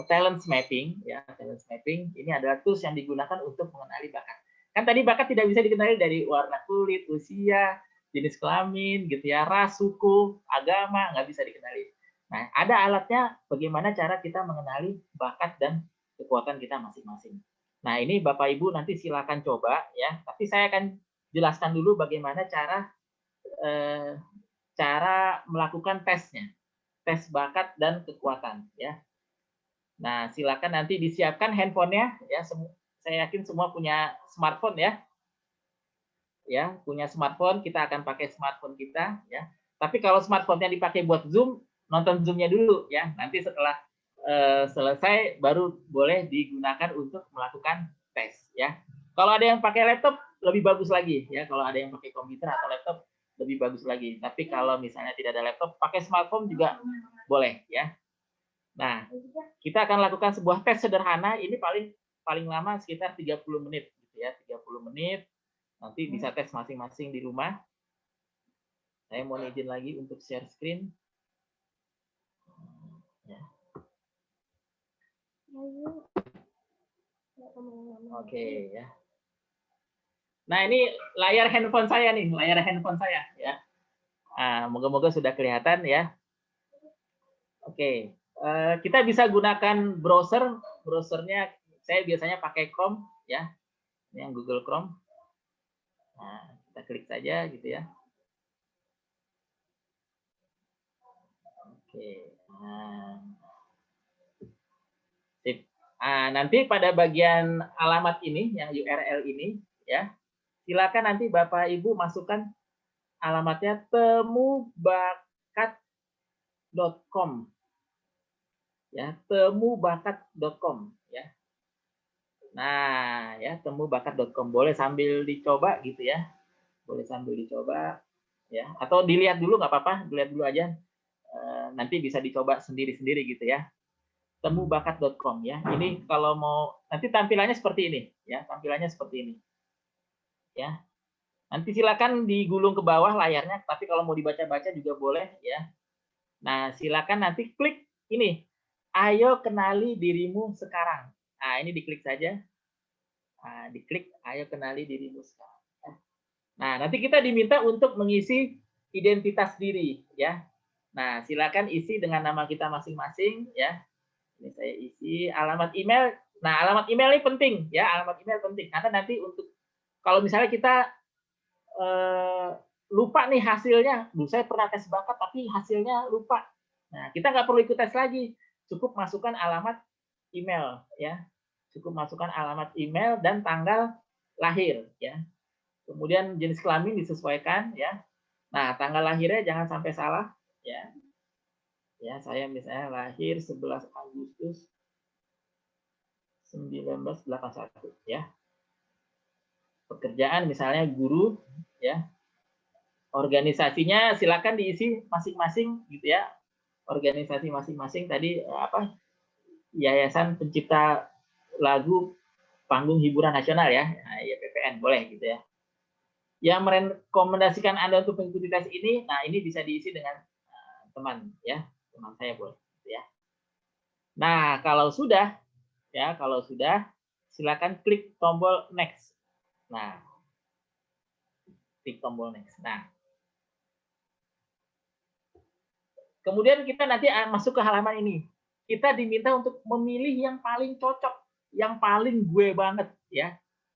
talent mapping, ya. Talent mapping ini adalah tools yang digunakan untuk mengenali bakat. Kan tadi bakat tidak bisa dikenali dari warna kulit, usia, jenis kelamin, gitu ya, ras, suku, agama, nggak bisa dikenali. Nah, ada alatnya bagaimana cara kita mengenali bakat dan kekuatan kita masing-masing. Nah, ini Bapak Ibu nanti silakan coba ya. Tapi saya akan jelaskan dulu bagaimana cara melakukan tesnya, tes bakat dan kekuatan ya. Nah, silakan nanti disiapkan handphonenya ya. Saya yakin semua punya smartphone ya. Ya, punya smartphone, kita akan pakai smartphone kita ya. Tapi kalau smartphone-nya dipakai buat Zoom, nonton Zoom-nya dulu ya. Nanti setelah selesai baru boleh digunakan untuk melakukan tes ya. Kalau ada yang pakai laptop lebih bagus lagi ya. Kalau ada yang pakai komputer atau laptop lebih bagus lagi. Tapi kalau misalnya tidak ada laptop, pakai smartphone juga boleh ya. Nah, kita akan lakukan sebuah tes sederhana. Ini paling lama sekitar 30 menit gitu ya, 30 menit. Nanti bisa tes masing-masing di rumah. Saya mau izin lagi untuk share screen. Ya. Oke ya. Nah, ini layar handphone saya nih, layar handphone saya ya. Moga-moga sudah kelihatan ya. Oke, kita bisa gunakan browser. Browsernya saya biasanya pakai Chrome ya. Ini yang Google Chrome. Nah, kita klik saja gitu ya. Oke. Sip. Nanti pada bagian alamat ini, yang URL ini, ya, silakan nanti Bapak Ibu masukkan alamatnya temubakat.com, ya, temubakat.com, ya. Nah, ya, temubakat.com boleh sambil dicoba gitu ya, boleh sambil dicoba, ya, atau dilihat dulu nggak apa-apa, dilihat dulu aja, nanti bisa dicoba sendiri-sendiri gitu ya. Temubakat.com ya. Ini kalau mau nanti tampilannya seperti ini ya, tampilannya seperti ini. Ya. Nanti silakan digulung ke bawah layarnya, tapi kalau mau dibaca-baca juga boleh ya. Nah, silakan nanti klik ini. Ayo kenali dirimu sekarang. Nah, ini diklik saja. Nah, diklik ayo kenali dirimu sekarang. Nah, nanti kita diminta untuk mengisi identitas diri ya. Nah, silakan isi dengan nama kita masing-masing ya. Ini saya isi alamat email. Nah, alamat email ini penting ya, alamat email penting karena nanti untuk kalau misalnya kita lupa nih hasilnya, saya pernah tes bakat tapi hasilnya lupa. Nah, kita nggak perlu ikut tes lagi, cukup masukkan alamat email ya, cukup masukkan alamat email dan tanggal lahir ya. Kemudian jenis kelamin disesuaikan ya. Nah, tanggal lahirnya jangan sampai salah ya. Ya, saya misalnya lahir 11 Agustus 1981 ya. Pekerjaan misalnya guru ya. Organisasinya silakan diisi masing-masing gitu ya. Organisasi masing-masing tadi apa? Yayasan Pencipta Lagu Panggung Hiburan Nasional ya. Nah, YPPN boleh gitu ya. Yang merekomendasikan Anda untuk mengikuti tes ini, nah ini bisa diisi dengan teman ya. Teman saya boleh ya. Nah, kalau sudah silakan klik tombol next. Nah, klik tombol next. Nah, kemudian kita nanti masuk ke halaman ini. Kita diminta untuk memilih yang paling cocok, yang paling gue banget ya.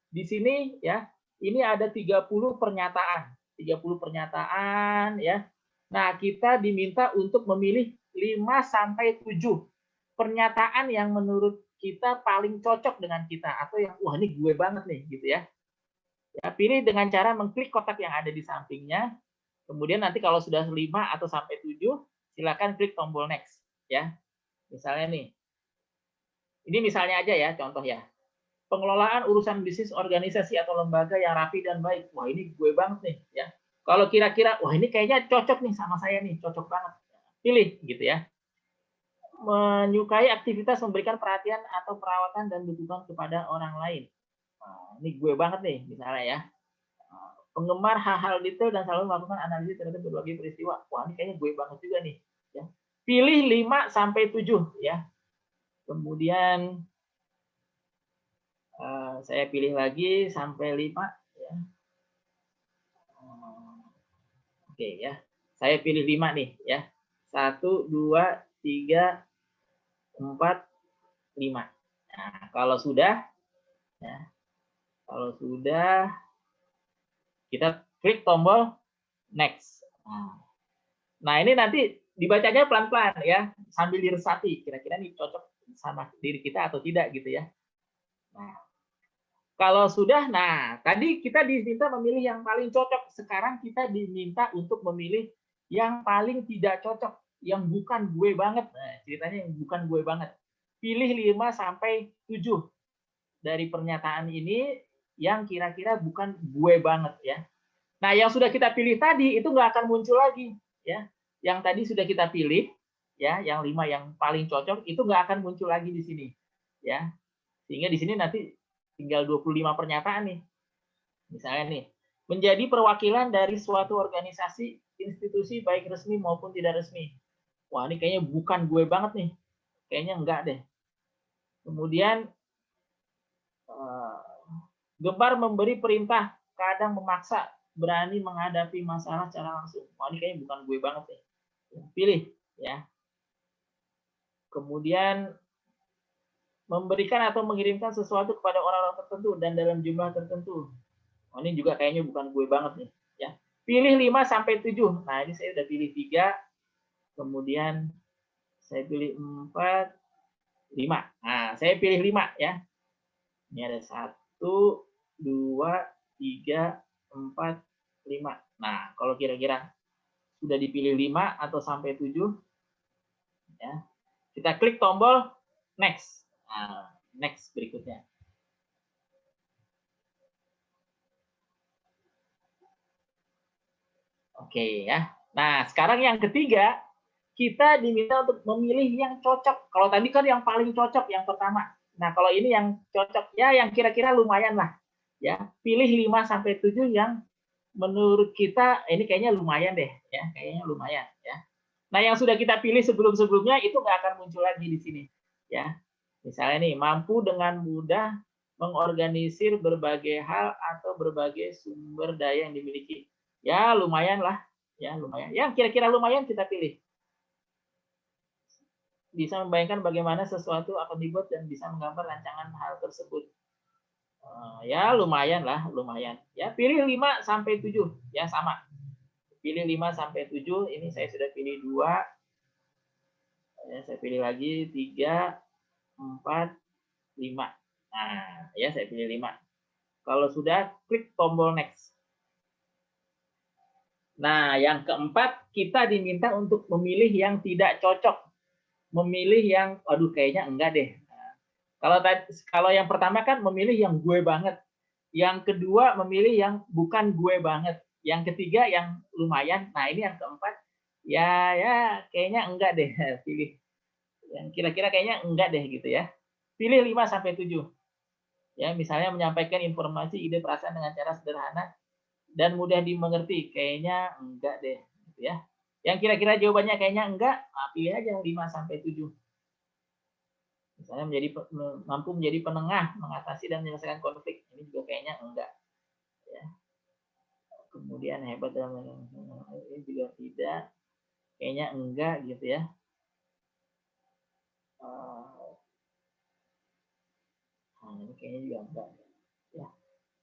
Di sini ya, ini ada 30 pernyataan. 30 pernyataan ya. Nah, kita diminta untuk memilih 5-7 pernyataan yang menurut kita paling cocok dengan kita atau yang wah ini gue banget nih gitu ya. Ya, pilih dengan cara mengklik kotak yang ada di sampingnya. Kemudian nanti kalau sudah 5 atau sampai 7, silakan klik tombol next ya. Misalnya nih. Ini misalnya aja ya, contoh ya. Pengelolaan urusan bisnis organisasi atau lembaga yang rapi dan baik. Wah, ini gue banget nih ya. Kalau kira-kira wah ini kayaknya cocok nih sama saya nih, cocok banget. Pilih gitu ya. Menyukai aktivitas memberikan perhatian atau perawatan dan dukungan kepada orang lain. Nah, ini gue banget nih misalnya ya. Penggemar hal-hal detail dan selalu melakukan analisis terhadap berbagai peristiwa. Wah, ini kayaknya gue banget juga nih ya. pilih 5 sampai 7 ya. Kemudian saya pilih lagi sampai 5 ya. Oke ya. Saya pilih 5 nih ya. 1 2 3 4 5. Nah, kalau sudah ya. Kalau sudah kita klik tombol next. Nah, ini nanti dibacanya pelan-pelan ya, sambil diresapi. Kira-kira ini cocok sama diri kita atau tidak gitu ya. Nah, kalau sudah, nah tadi kita diminta memilih yang paling cocok. Sekarang kita diminta untuk memilih yang paling tidak cocok, yang bukan gue banget. Nah, ceritanya yang bukan gue banget. Pilih 5 sampai 7 dari pernyataan ini yang kira-kira bukan gue banget ya. Nah, yang sudah kita pilih tadi itu nggak akan muncul lagi ya. Yang tadi sudah kita pilih ya, yang 5 yang paling cocok itu nggak akan muncul lagi di sini ya. Sehingga di sini nanti tinggal 25 pernyataan nih. Misalnya nih, menjadi perwakilan dari suatu organisasi, institusi baik resmi maupun tidak resmi. Wah, ini kayaknya bukan gue banget nih. Kayaknya enggak deh. Kemudian gemar memberi perintah, kadang memaksa, berani menghadapi masalah secara langsung. Wah, ini kayaknya bukan gue banget nih. Pilih ya. Kemudian memberikan atau mengirimkan sesuatu kepada orang-orang tertentu dan dalam jumlah tertentu. Oh, ini juga kayaknya bukan gue banget nih ya. Pilih 5 sampai 7. Nah, ini saya udah pilih 3. Kemudian saya pilih 4, 5. Nah, saya pilih 5 ya. Ini ada 1 2 3 4 5. Nah, kalau kira-kira sudah dipilih 5 atau sampai 7 ya. Kita klik tombol next. Nah, next berikutnya. Oke ya. Nah, sekarang yang ketiga, kita diminta untuk memilih yang cocok. Kalau tadi kan yang paling cocok yang pertama. Nah, kalau ini yang cocok ya yang kira-kira lumayan lah. Ya, pilih 5 sampai 7 yang menurut kita ini kayaknya lumayan deh ya, kayaknya lumayan ya. Nah, yang sudah kita pilih sebelum-sebelumnya itu nggak akan muncul lagi di sini ya. Misalnya nih, mampu dengan mudah mengorganisir berbagai hal atau berbagai sumber daya yang dimiliki. Ya, lumayan lah. Ya, lumayan. Yang kira-kira lumayan kita pilih. Bisa membayangkan bagaimana sesuatu akan dibuat dan bisa menggambar rancangan hal tersebut. Ya, lumayan lah, lumayan. Ya, pilih 5 sampai 7. Ya, sama. Pilih 5 sampai 7. Ini saya sudah pilih 2. Ya, saya pilih lagi 3, 4, 5. Nah, ya saya pilih 5. Kalau sudah, klik tombol next. Nah, yang keempat, kita diminta untuk memilih yang tidak cocok. Memilih yang, aduh kayaknya enggak deh. Nah, kalau yang pertama kan memilih yang gue banget. Yang kedua memilih yang bukan gue banget. Yang ketiga yang lumayan. Nah, ini yang keempat. Ya kayaknya enggak deh. Pilih. Yang kira-kira kayaknya enggak deh gitu ya. Pilih 5 sampai 7. Ya, misalnya menyampaikan informasi, ide, perasaan dengan cara sederhana dan mudah dimengerti. Kayaknya enggak deh gitu ya. Yang kira-kira jawabannya kayaknya enggak, nah pilih aja 5 sampai 7. Misalnya mampu menjadi penengah, mengatasi dan menyelesaikan konflik. Ini juga kayaknya enggak. Ya. Kemudian hebat dalam ini juga tidak. Kayaknya enggak gitu ya. Nah, ini kayaknya juga enggak. Ya.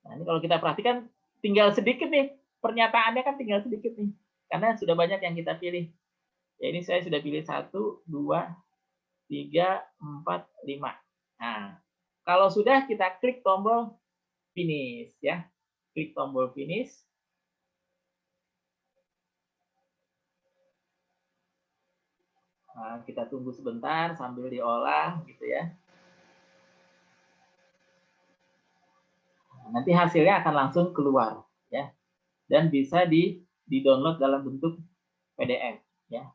Nah, ini kalau kita perhatikan tinggal sedikit nih. Pernyataannya kan tinggal sedikit nih. Karena sudah banyak yang kita pilih. Ya, ini saya sudah pilih 1, 2, 3, 4, 5. Nah, kalau sudah kita klik tombol finish ya. Klik tombol finish. Nah, kita tunggu sebentar sambil diolah gitu ya. Nah, nanti hasilnya akan langsung keluar ya. Dan bisa di-download dalam bentuk PDF ya.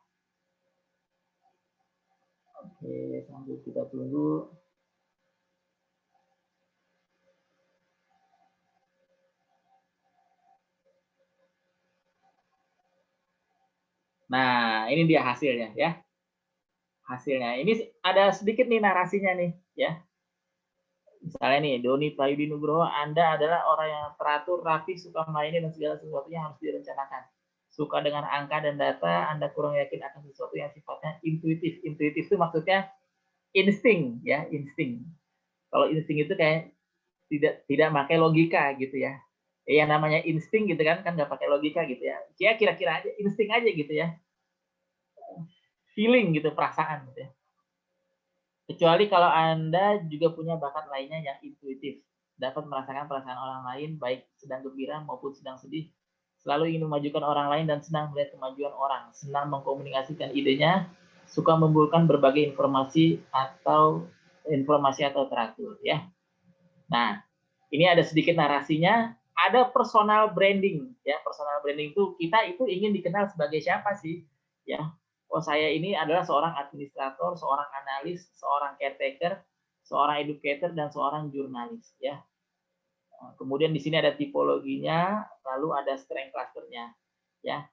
Oke, sambil kita tunggu. Nah, ini dia hasilnya ya. hasilnya. Ini ada sedikit nih narasinya nih, ya. Misalnya nih, Doni Prayudi Nugroho, Anda adalah orang yang teratur, rapi, suka melayani dan segala sesuatunya harus direncanakan. Suka dengan angka dan data, Anda kurang yakin akan sesuatu yang sifatnya intuitif. Intuitif itu maksudnya insting, ya, insting. Kalau insting itu kayak tidak pakai logika gitu ya. Yang namanya insting gitu kan nggak pakai logika gitu ya. Ya kira-kira aja, insting aja gitu ya. Feeling gitu, perasaan gitu ya. Kecuali kalau Anda juga punya bakat lainnya yang intuitif, dapat merasakan perasaan orang lain, baik sedang gembira maupun sedang sedih, selalu ingin memajukan orang lain dan senang melihat kemajuan orang, senang mengkomunikasikan idenya, suka mengumpulkan berbagai informasi atau teratur, ya. Nah, ini ada sedikit narasinya, ada personal branding, ya. Personal branding itu kita itu ingin dikenal sebagai siapa sih, ya. Oh, saya ini adalah seorang administrator, seorang analis, seorang caretaker, seorang educator, dan seorang jurnalis, ya. Kemudian di sini ada tipologinya, lalu ada strength clusternya, ya.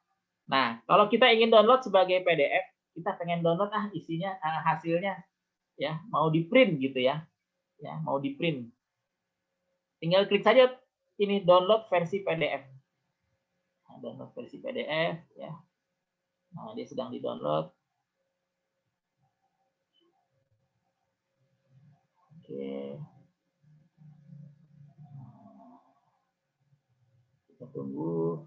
Nah, kalau kita ingin download sebagai PDF, kita pengen download isinya, hasilnya, ya, mau di print gitu ya, mau di print. Tinggal klik saja ini download versi PDF. Nah, download versi PDF, ya. Nah, dia sedang di-download. Oke. Kita tunggu.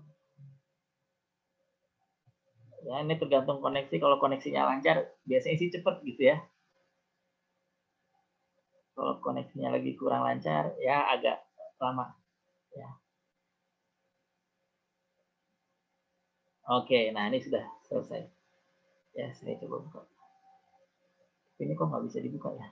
Ya, ini tergantung koneksi. Kalau koneksinya lancar, biasanya sih cepat gitu ya. Kalau koneksinya lagi kurang lancar, ya agak lama. Ya. Oke, nah ini sudah selesai. Ya, saya coba buka. Ini kok nggak bisa dibuka ya?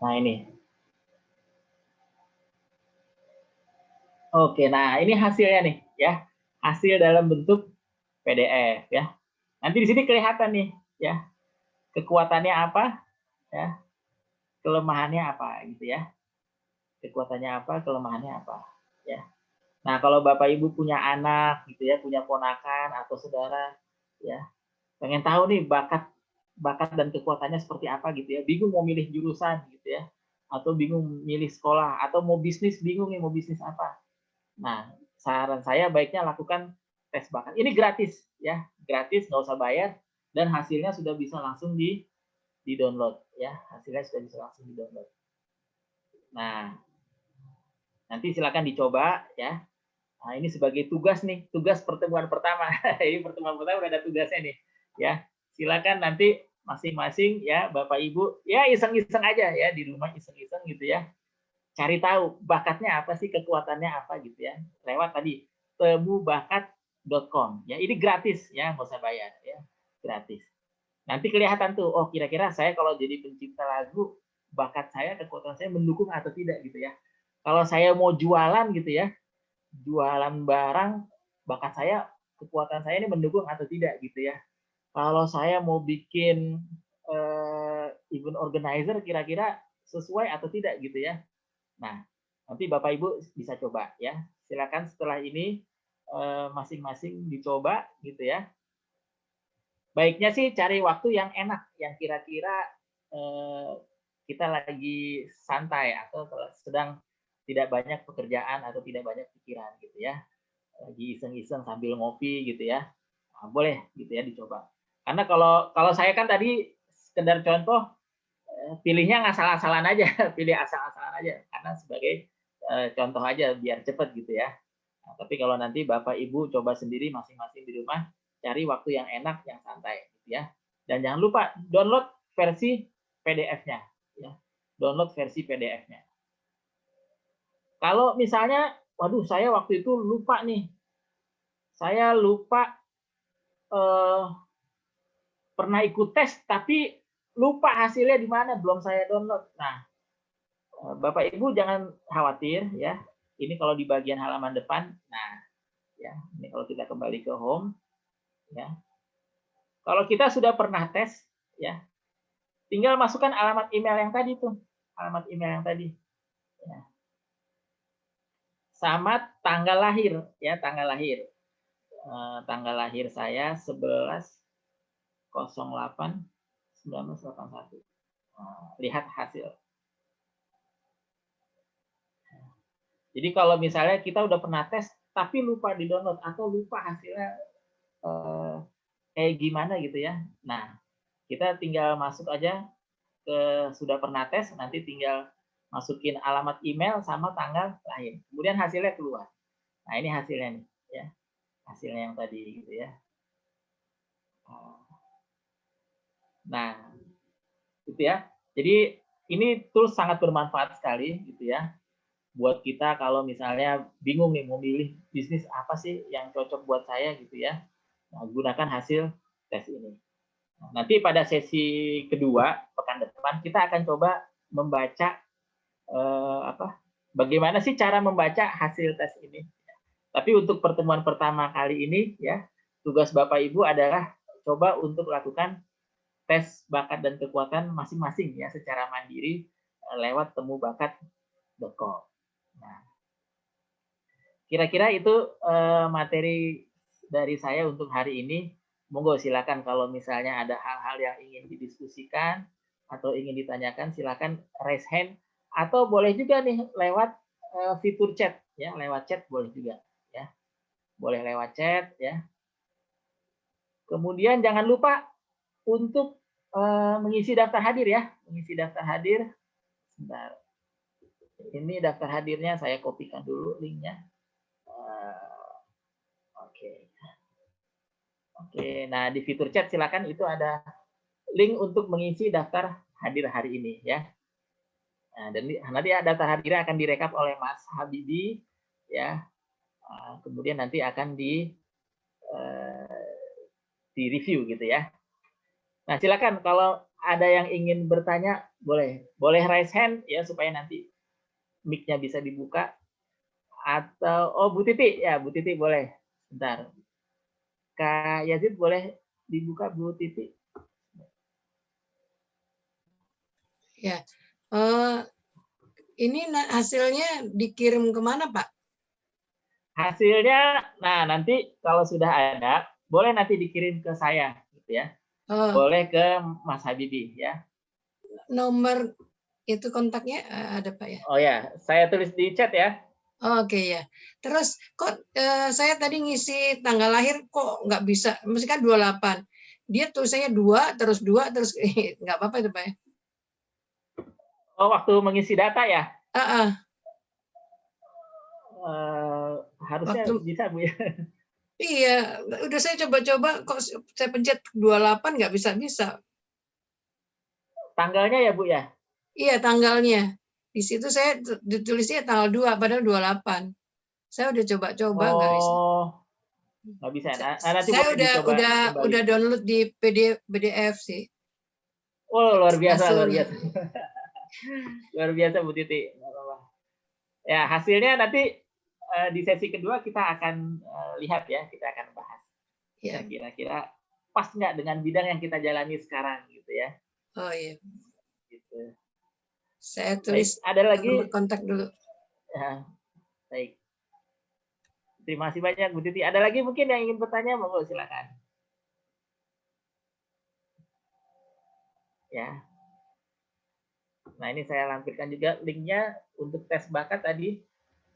Nah ini. Oke, nah ini hasilnya nih, ya. Hasil dalam bentuk PDF, ya. Nanti di sini kelihatan nih, ya. Kekuatannya apa, ya. Kelemahannya apa, gitu ya. Kekuatannya apa, kelemahannya apa, ya. Nah, kalau Bapak Ibu punya anak, gitu ya, punya ponakan atau saudara, ya, pengen tahu nih bakat dan kekuatannya seperti apa, gitu ya. Bingung mau milih jurusan, gitu ya. Atau bingung milih sekolah, atau mau bisnis, bingung nih mau bisnis apa. Nah, saran saya baiknya lakukan tes bakat. Ini gratis, ya, gratis, nggak usah bayar, dan hasilnya sudah bisa langsung di-download, ya, hasilnya sudah bisa langsung di-download. Nah, nanti silakan dicoba, ya. Nah, ini sebagai tugas nih, tugas pertemuan pertama. Ini pertemuan pertama udah ada tugasnya nih, ya. Silakan nanti masing-masing, ya, Bapak Ibu, ya iseng-iseng aja, ya, di rumah iseng-iseng gitu ya. Cari tahu bakatnya apa sih, kekuatannya apa gitu ya. Lewat tadi temubakat.com. Ya, ini gratis ya, nggak usah bayar ya. Gratis. Nanti kelihatan tuh, oh kira-kira saya kalau jadi pencipta lagu, bakat saya, kekuatan saya mendukung atau tidak gitu ya. Kalau saya mau jualan gitu ya, jualan barang, bakat saya, kekuatan saya ini mendukung atau tidak gitu ya. Kalau saya mau bikin event organizer, kira-kira sesuai atau tidak gitu ya. Nah, nanti Bapak Ibu bisa coba ya. Silakan setelah ini masing-masing dicoba gitu ya. Baiknya sih cari waktu yang enak, yang kira-kira kita lagi santai atau sedang tidak banyak pekerjaan atau tidak banyak pikiran gitu ya. Lagi iseng-iseng sambil ngopi gitu ya. Nah, boleh gitu ya dicoba. Karena kalau saya kan tadi sekedar contoh, pilihnya ngasal-asalan aja, pilih asal-asalan aja, karena sebagai contoh aja biar cepet gitu ya. Nah, tapi kalau nanti Bapak Ibu coba sendiri masing-masing di rumah, cari waktu yang enak, yang santai, gitu ya. Dan jangan lupa download versi PDF-nya, ya. Download versi PDF-nya. Kalau misalnya, waduh saya waktu itu lupa nih, saya lupa pernah ikut tes, tapi lupa hasilnya di mana, belum saya download. Nah, Bapak Ibu jangan khawatir ya. Ini kalau di bagian halaman depan, nah Ya, ini kalau kita kembali ke home, ya. Kalau kita sudah pernah tes, ya, tinggal masukkan alamat email yang tadi tuh, alamat email yang tadi. Ya. Sama tanggal lahir, ya, tanggal lahir. Tanggal lahir saya 11/08/1981. Lihat hasil. Jadi kalau misalnya kita udah pernah tes tapi lupa di download atau lupa hasilnya kayak gimana gitu ya. Nah, kita tinggal masuk aja ke sudah pernah tes, nanti tinggal masukin alamat email sama tanggal lahir. Kemudian hasilnya keluar. Nah, ini hasilnya nih, ya. Hasilnya yang tadi gitu ya. Nah, gitu ya. Jadi ini tools sangat bermanfaat sekali gitu ya. Buat kita kalau misalnya bingung nih mau milih bisnis apa sih yang cocok buat saya gitu ya. Nah, gunakan hasil tes ini. Nah, nanti pada sesi kedua pekan depan kita akan coba membaca bagaimana sih cara membaca hasil tes ini. Tapi untuk pertemuan pertama kali ini ya, tugas Bapak Ibu adalah coba untuk lakukan tes bakat dan kekuatan masing-masing ya secara mandiri lewat temubakat.com. Nah, kira-kira itu materi dari saya untuk hari ini. Monggo silakan kalau misalnya ada hal-hal yang ingin didiskusikan atau ingin ditanyakan, silakan raise hand atau boleh juga nih lewat fitur chat ya, lewat chat boleh juga ya. Boleh lewat chat ya. Kemudian jangan lupa untuk mengisi daftar hadir ya, mengisi daftar hadir. Sebentar. Ini daftar hadirnya saya kopikan dulu linknya. Oke, nah di fitur chat silakan itu ada link untuk mengisi daftar hadir hari ini ya. Nah, dan nanti daftar hadirnya akan direkap oleh Mas Habibi ya. Kemudian nanti akan di review gitu ya. Nah, silakan kalau ada yang ingin bertanya boleh raise hand ya supaya nanti mic-nya bisa dibuka. Atau Bu Titi ya, Bu Titi boleh. Bentar. Kak Yazid boleh dibuka Bu Titi? Ya. Ini hasilnya dikirim kemana, Pak? Hasilnya, nah nanti kalau sudah ada, boleh nanti dikirim ke saya, gitu ya. Boleh ke Mas Habibi ya. Nomor itu kontaknya ada Pak ya? Oh ya, saya tulis di chat ya. Oke ya. Terus kok saya tadi ngisi tanggal lahir kok nggak bisa? Mesti kan 28. Dia tulisannya 2 terus nggak apa-apa itu Pak ya? Oh, waktu mengisi data ya? Harusnya bisa Bu ya. Iya, udah saya coba-coba kok saya pencet 28 nggak bisa-bisa. Tanggalnya ya Bu ya? Iya, tanggalnya. Di situ saya ditulisnya tanggal 2 padahal 28. Saya udah coba-coba nggak bisa. Nggak bisa. Nanti saya udah download di PDF sih. Oh, luar biasa, luar biasa. Luar biasa Bu Titi. Ya, hasilnya nanti di sesi kedua kita akan lihat ya, kita akan bahas. Ya, kira-kira pas nggak dengan bidang yang kita jalani sekarang gitu ya. Oh iya. Gitu. Saya tulis ada lagi kontak dulu. Ya, baik. Terima kasih banyak Bu Titi. Ada lagi mungkin yang ingin bertanya, monggo silakan. Ya. Nah, ini saya lampirkan juga linknya untuk tes bakat tadi,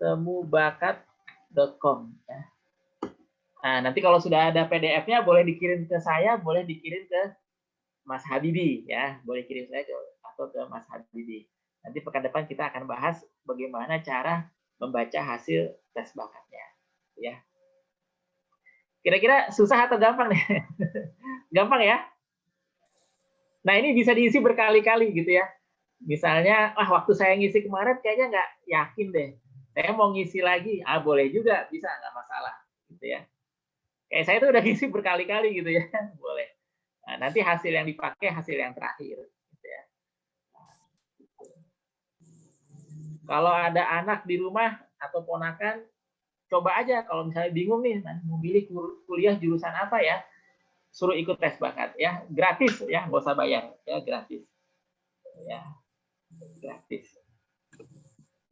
temubakat.com ya. Nah, nanti kalau sudah ada PDF-nya boleh dikirim ke saya, boleh dikirim ke Mas Habibi ya, boleh kirim saya atau ke Mas Habibi. Nanti pekan depan kita akan bahas bagaimana cara membaca hasil tes bakatnya ya. Kira-kira susah atau gampang nih? Gampang ya? Nah, ini bisa diisi berkali-kali gitu ya. Misalnya, waktu saya ngisi kemarin kayaknya nggak yakin deh. Saya mau ngisi lagi, boleh juga, bisa, nggak masalah. Gitu ya. Kayak saya tuh udah ngisi berkali-kali gitu ya, boleh. Nah, nanti hasil yang dipakai, hasil yang terakhir. Gitu ya. Kalau ada anak di rumah atau ponakan, coba aja kalau misalnya bingung nih mau pilih kuliah jurusan apa ya, suruh ikut tes bakat ya, gratis ya, nggak usah bayar ya, gratis ya, gratis,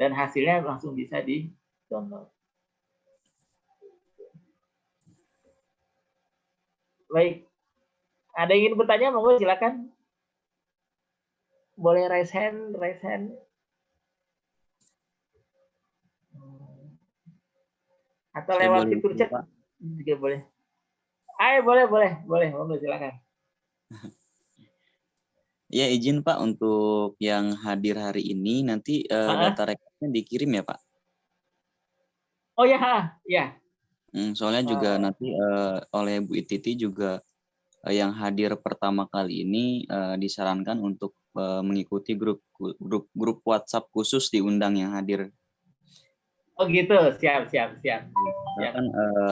dan hasilnya langsung bisa di download. Baik, ada yang ingin bertanya, monggo silakan, boleh raise hand. Atau Saya lewat boleh fitur izin, chat Pak. juga boleh. Ayo boleh, monggo silakan. Ya, izin Pak, untuk yang hadir hari ini nanti data rekodnya dikirim ya Pak. Oh ya, ya. Soalnya juga nanti oleh Bu Titi juga yang hadir pertama kali ini disarankan untuk mengikuti grup WhatsApp khusus diundang yang hadir. Oh gitu, siap. Bahkan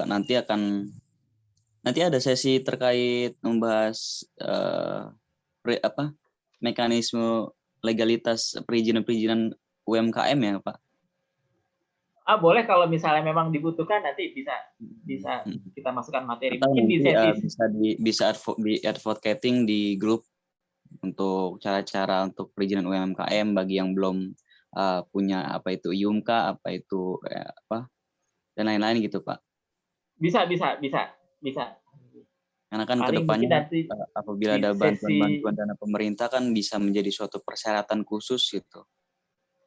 nanti ada sesi terkait membahas mekanisme legalitas perizinan UMKM ya Pak. Boleh kalau misalnya memang dibutuhkan nanti bisa kita masukkan materi. Atau Mungkin nanti bisa di advocating di grup untuk cara-cara untuk perizinan UMKM bagi yang belum punya apa itu IUMKA, apa itu dan lain-lain gitu Pak. Bisa. Karena kan kedepannya apabila ada bantuan dana pemerintah kan bisa menjadi suatu persyaratan khusus gitu.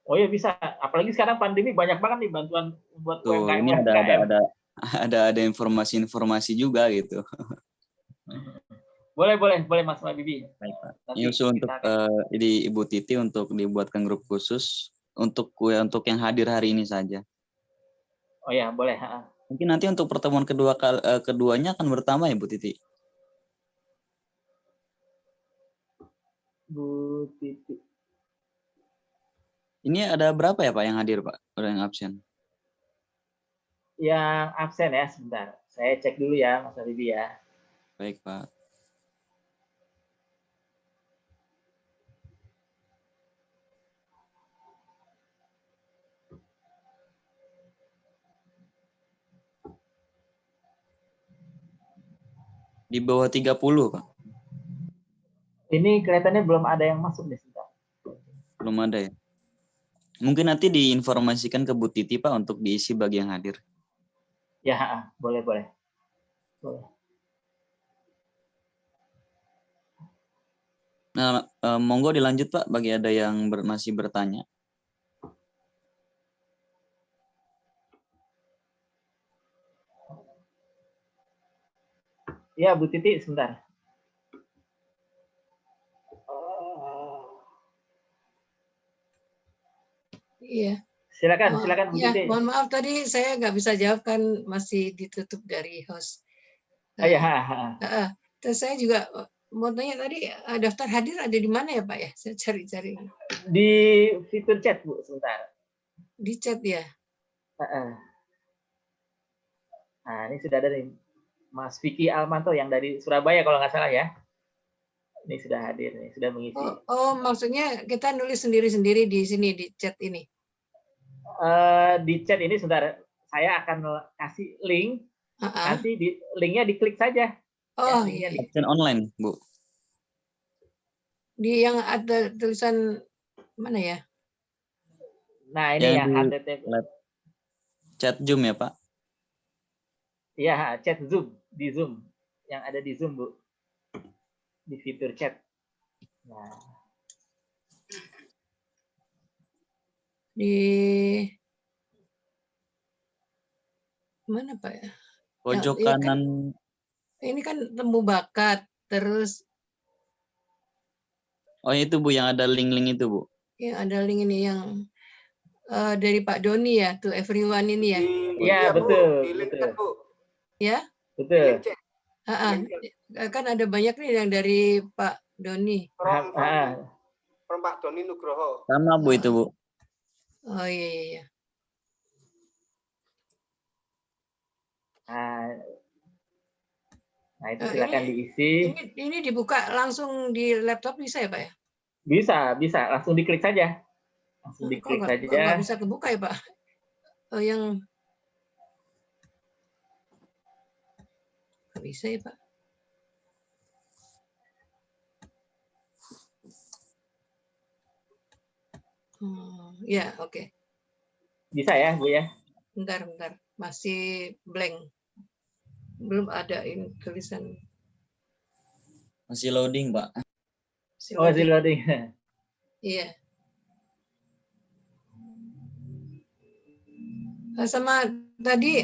Oh ya bisa, apalagi sekarang pandemi banyak banget nih bantuan buat UMKM. Ini ada informasi-informasi juga gitu. Boleh Mas Mabibi. Baik Pak. Ini usul untuk di Ibu Titi untuk dibuatkan grup khusus untuk yang hadir hari ini saja. Oh ya boleh. Mungkin nanti untuk pertemuan keduanya akan bertambah ya Bu Titi. Bu Titi. Ini ada berapa ya Pak yang hadir Pak? Ada yang absen? Yang absen ya, sebentar. Saya cek dulu ya Mas Mabibi ya. Baik Pak. Di bawah 30 Pak. Ini kelihatannya belum ada yang masuk nih sebentar. Belum ada ya. Mungkin nanti diinformasikan ke Bu Titi Pak untuk diisi bagi yang hadir. Ya, boleh. Nah, monggo dilanjut Pak bagi ada yang masih bertanya. Ya, Bu Titi sebentar. Iya. Silakan Bu ya, Titi. mohon maaf tadi saya nggak bisa jawab kan masih ditutup dari host. Terus saya juga mau tanya tadi daftar hadir ada di mana ya Pak ya? Saya cari-cari. Di fitur chat Bu, sebentar. Di chat ya. Nah, ini sudah ada nih Mas Vicky Almanto yang dari Surabaya kalau nggak salah ya. Ini sudah hadir nih, sudah mengisi. Oh, maksudnya kita nulis sendiri-sendiri di sini di chat ini. Di chat ini sebentar, saya akan kasih link. Nanti linknya diklik saja. Oh iya. Absen online Bu. Di yang ada tulisan mana ya? Nah ini yang HTTP. Chat Zoom ya Pak? Iya, chat Zoom di Zoom, yang ada di Zoom Bu, di fitur chat. Nah. Di mana Pak ya? Pojok kanan. Ini kan temu bakat, terus. Oh itu Bu yang ada link-link itu Bu? Ya ada link ini yang dari Pak Doni ya, to everyone ini ya. Iya betul. Ya. Betul. Kan ada banyak nih yang dari Pak Doni. From Pak Doni Nugroho. Sama Bu itu Bu. Oh iya. Nah itu silakan diisi. Ini dibuka langsung di laptop bisa ya Pak ya? Bisa. Langsung diklik saja. Langsung diklik saja. Nggak bisa kebuka ya Pak? Oh yang Nggak bisa ya, Pak? Ya, oke. Bisa ya, Bu ya? Bentar. Masih blank. Belum ada ini tulisan. Masih loading, Pak. Oh, masih loading. Iya. Sama tadi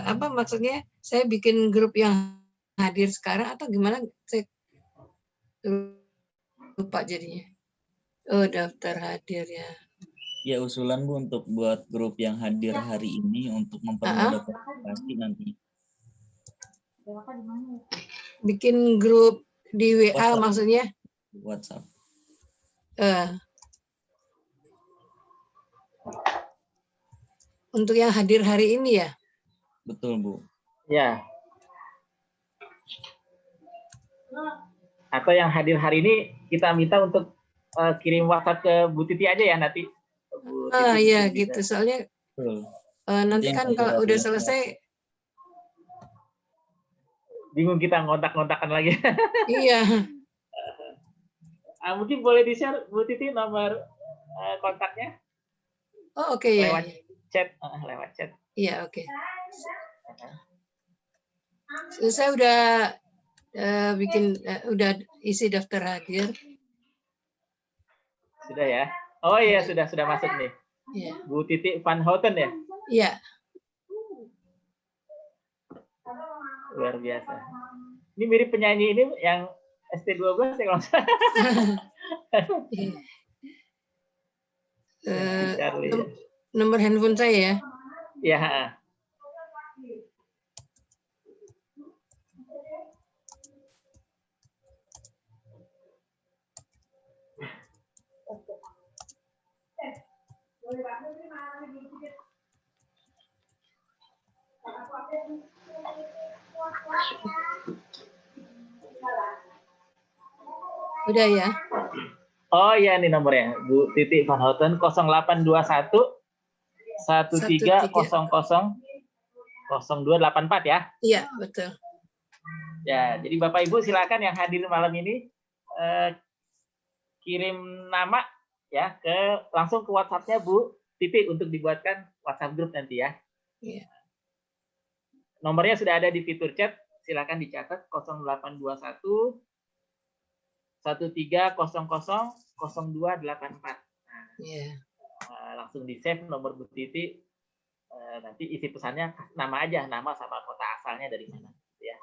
apa maksudnya? Saya bikin grup yang hadir sekarang atau gimana? Saya lupa jadinya. Oh, daftar hadir ya. Ya, usulan Bu untuk buat grup yang hadir hari ini untuk mempermudah komunikasi nanti. Bikin grup di WA WhatsApp. maksudnya? WhatsApp. Untuk yang hadir hari ini ya? Betul, Bu. Ya. Atau yang hadir hari ini kita minta untuk kirim WhatsApp ke Bu Titi aja ya nanti. Bu Titi Iya bisa. gitu. Soalnya Betul. nanti kan kalau udah selesai, bingung kita ngontak-ngontakan lagi. iya. Mungkin boleh di-share Bu Titi nomor kontaknya Oh, oke ya. lewat chat, lewat chat. Iya, oke. Saya udah bikin, udah isi daftar hadir. Sudah ya? Oh iya, sudah masuk nih. Iya. Bu Titi Van Houten ya? Iya. Luar biasa. Ini mirip penyanyi ini yang ST12 ya kalau nggak salah. Charlie. Nomor handphone saya ya? Ya. Udah ya? Oh iya, ini nomornya Bu Titi Van Houten 0821 1300 0284 ya. Iya, betul. Ya, jadi Bapak Ibu silakan yang hadir malam ini kirim nama ya langsung ke WhatsApp-nya Bu Titi untuk dibuatkan WhatsApp grup nanti ya. Iya. Nomornya sudah ada di fitur chat, silakan dicatat 0821 1300 0284. Iya. Langsung di save nomor Bu Titi. Nanti isi pesannya nama aja, nama sama kota asalnya dari mana ya.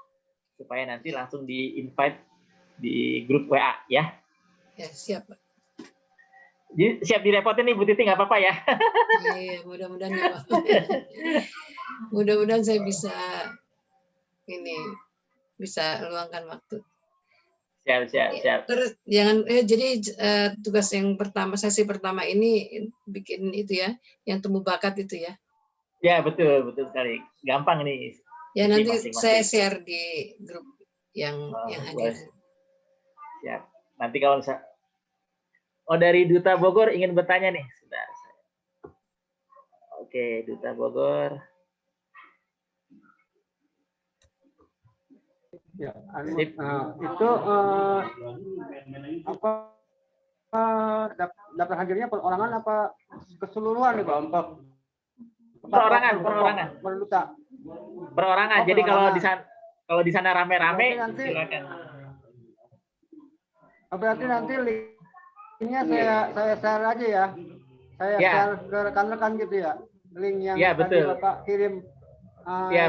Supaya nanti langsung di invite di grup WA ya. Ya, siap, Pak. Jadi siap direpotin nih Bu Titi, nggak apa-apa ya. Iya, mudah-mudahan ya, Pak. Mudah-mudahan saya bisa luangkan waktu. Siap. Terus jangan jadi tugas yang pertama, sesi pertama ini bikin itu ya, yang tumbuh bakat itu ya. Ya, betul sekali. Gampang nih. Ya nanti masing-masing. saya share di grup yang hadir. Siap. Nanti kalau misalnya dari Duta Bogor ingin bertanya nih, sebentar. Oke, Duta Bogor. Ya, itu daftar hadirnya perorangan apa keseluruhan nih Pak? Perorangan. Perorangan. Jadi kalau di sana rame-rame, silakan. Berarti nanti linknya saya share aja ya. Saya share ke rekan-rekan gitu ya. Link yang tadi Bapak kirim.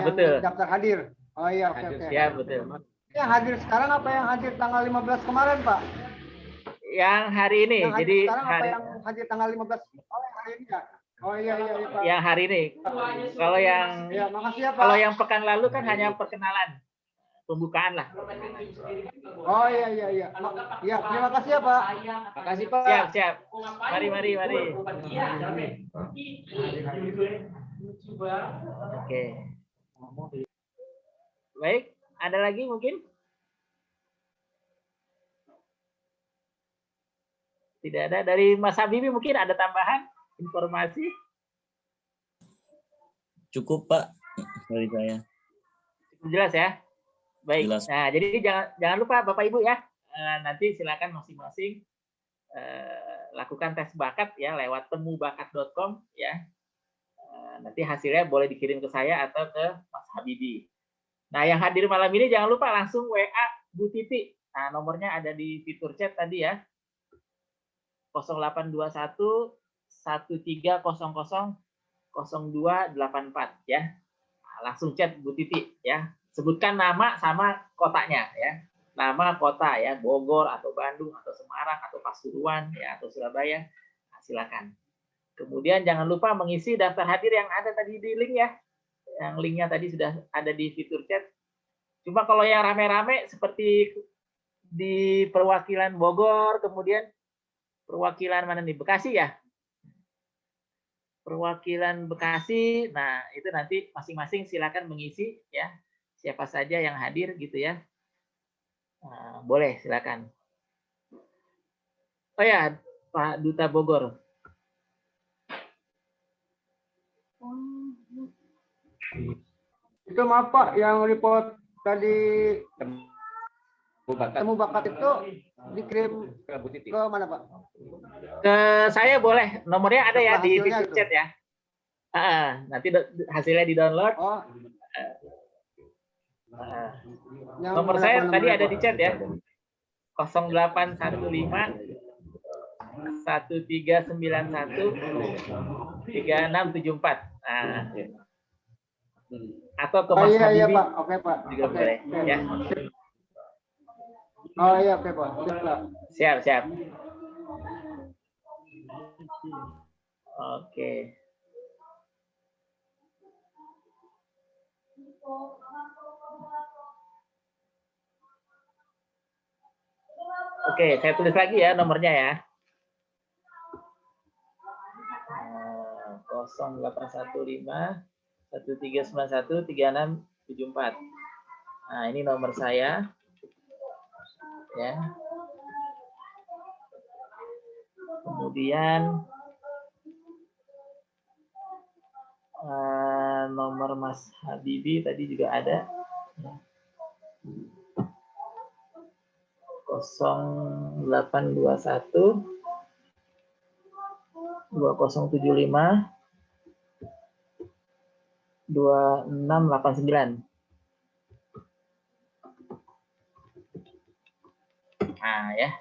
Betul. Daftar hadir. Oh iya, oke. Ya, betul. Yang hadir sekarang apa yang hadir tanggal 15 kemarin, Pak? Yang hari ini. Yang jadi sekarang apa yang hadir tanggal 15? Oh, hari ini ya. Oh iya Pak. Yang hari ini. Kalau yang makasih ya, Pak. Kalau yang pekan lalu kan hanya perkenalan. Pembukaan lah. Oh iya. Ya, terima kasih ya, Pak. Makasih, Pak. Siap. Mari. Oke. Baik, ada lagi mungkin? Tidak ada. Dari Mas Habibie mungkin ada tambahan informasi? Cukup, Pak, dari saya. Cukup jelas ya? Baik. Jelas. Nah, jadi jangan lupa Bapak Ibu ya, nanti silakan masing-masing lakukan tes bakat ya lewat temubakat.com ya. Nanti hasilnya boleh dikirim ke saya atau ke Mas Habibi. Nah, yang hadir malam ini jangan lupa langsung WA Bu Titi. Nah, nomornya ada di fitur chat tadi ya. 0821 1300 0284 ya. Nah, langsung chat Bu Titi ya. Sebutkan nama sama kotanya ya. Nama kota ya, Bogor atau Bandung atau Semarang atau Pasuruan ya atau Surabaya. Nah, silakan. Kemudian jangan lupa mengisi daftar hadir yang ada tadi di link ya. Yang linknya tadi sudah ada di fitur chat. Cuma kalau yang rame-rame seperti di perwakilan Bogor, kemudian perwakilan mana nih? Bekasi ya? Perwakilan Bekasi. Nah, itu nanti masing-masing silakan mengisi ya. Siapa saja yang hadir gitu ya. Nah, boleh silakan. Oh ya, Pak Duta Bogor. Itu maaf Pak, yang report tadi temu bakat itu dikirim ke mana Pak? Ke saya boleh, nomornya ada ya di Hasilnya fitur chat ya. Nanti hasilnya di download. Oh. Nomor saya tadi ada di chat ya. 0815 1391 3674. Nah, atau ke Mas Habibi. Iya Pak, oke Pak. Juga boleh ya. Oh iya oke Pak. Siap. Oke. Oke, saya tulis lagi ya nomornya ya. 0815 1391 3674. Nah, ini nomor saya. Ya. Kemudian nomor Mas Habibi tadi juga ada. 0821 2075 2689. Nah, ya.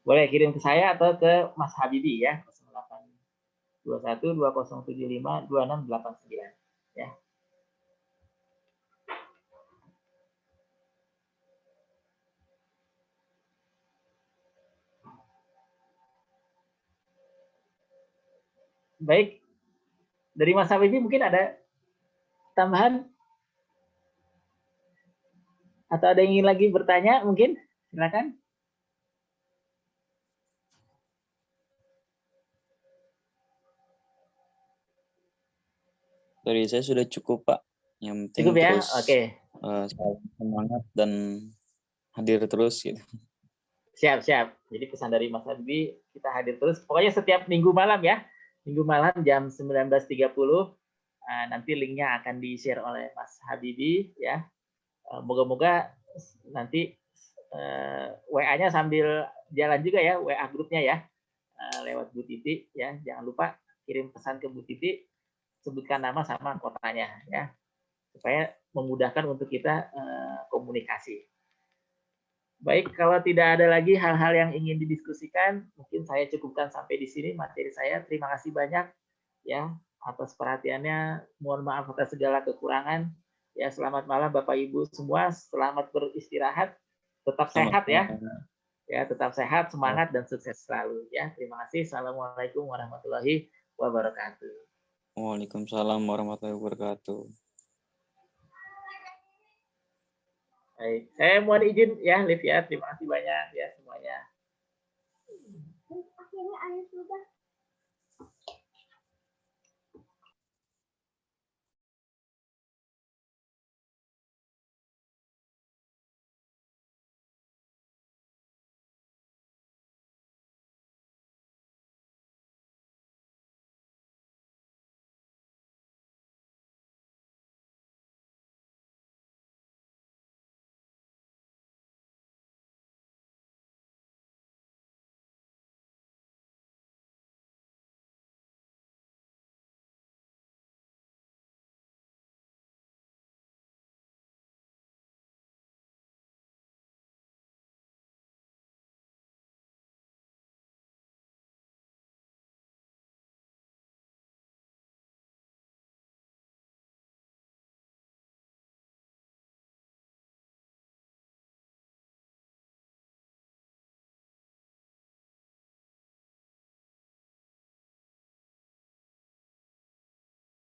Boleh kirim ke saya atau ke Mas Habibi ya. 0821 2075 2689 ya. Baik. Dari Mas Habibi mungkin ada tambahan? Atau ada yang ingin lagi bertanya mungkin? Silakan. Dari saya sudah cukup, Pak. Yang penting cukup ya? terus Oke. semangat dan hadir terus gitu. Siap. Jadi pesan dari Mas Habibi, kita hadir terus. Pokoknya setiap minggu malam ya. Minggu malam jam 19.30. Nanti linknya akan di-share oleh Mas Habibi ya. Moga-moga nanti WA-nya sambil jalan juga ya, WA grupnya ya. Lewat Bu Titi ya. Jangan lupa kirim pesan ke Bu Titi, sebutkan nama sama kotanya ya. Supaya memudahkan untuk kita komunikasi. Baik, kalau tidak ada lagi hal-hal yang ingin didiskusikan, mungkin saya cukupkan sampai di sini materi saya. Terima kasih banyak ya atas perhatiannya. Mohon maaf atas segala kekurangan. Ya, selamat malam Bapak Ibu semua. Selamat beristirahat. Tetap sehat ya. Ya, tetap sehat, semangat dan sukses selalu ya. Terima kasih. Assalamualaikum warahmatullahi wabarakatuh. Waalaikumsalam warahmatullahi wabarakatuh. Baik, saya mohon izin ya, Liv ya. Terima kasih banyak ya semuanya. Akhirnya Anies sudah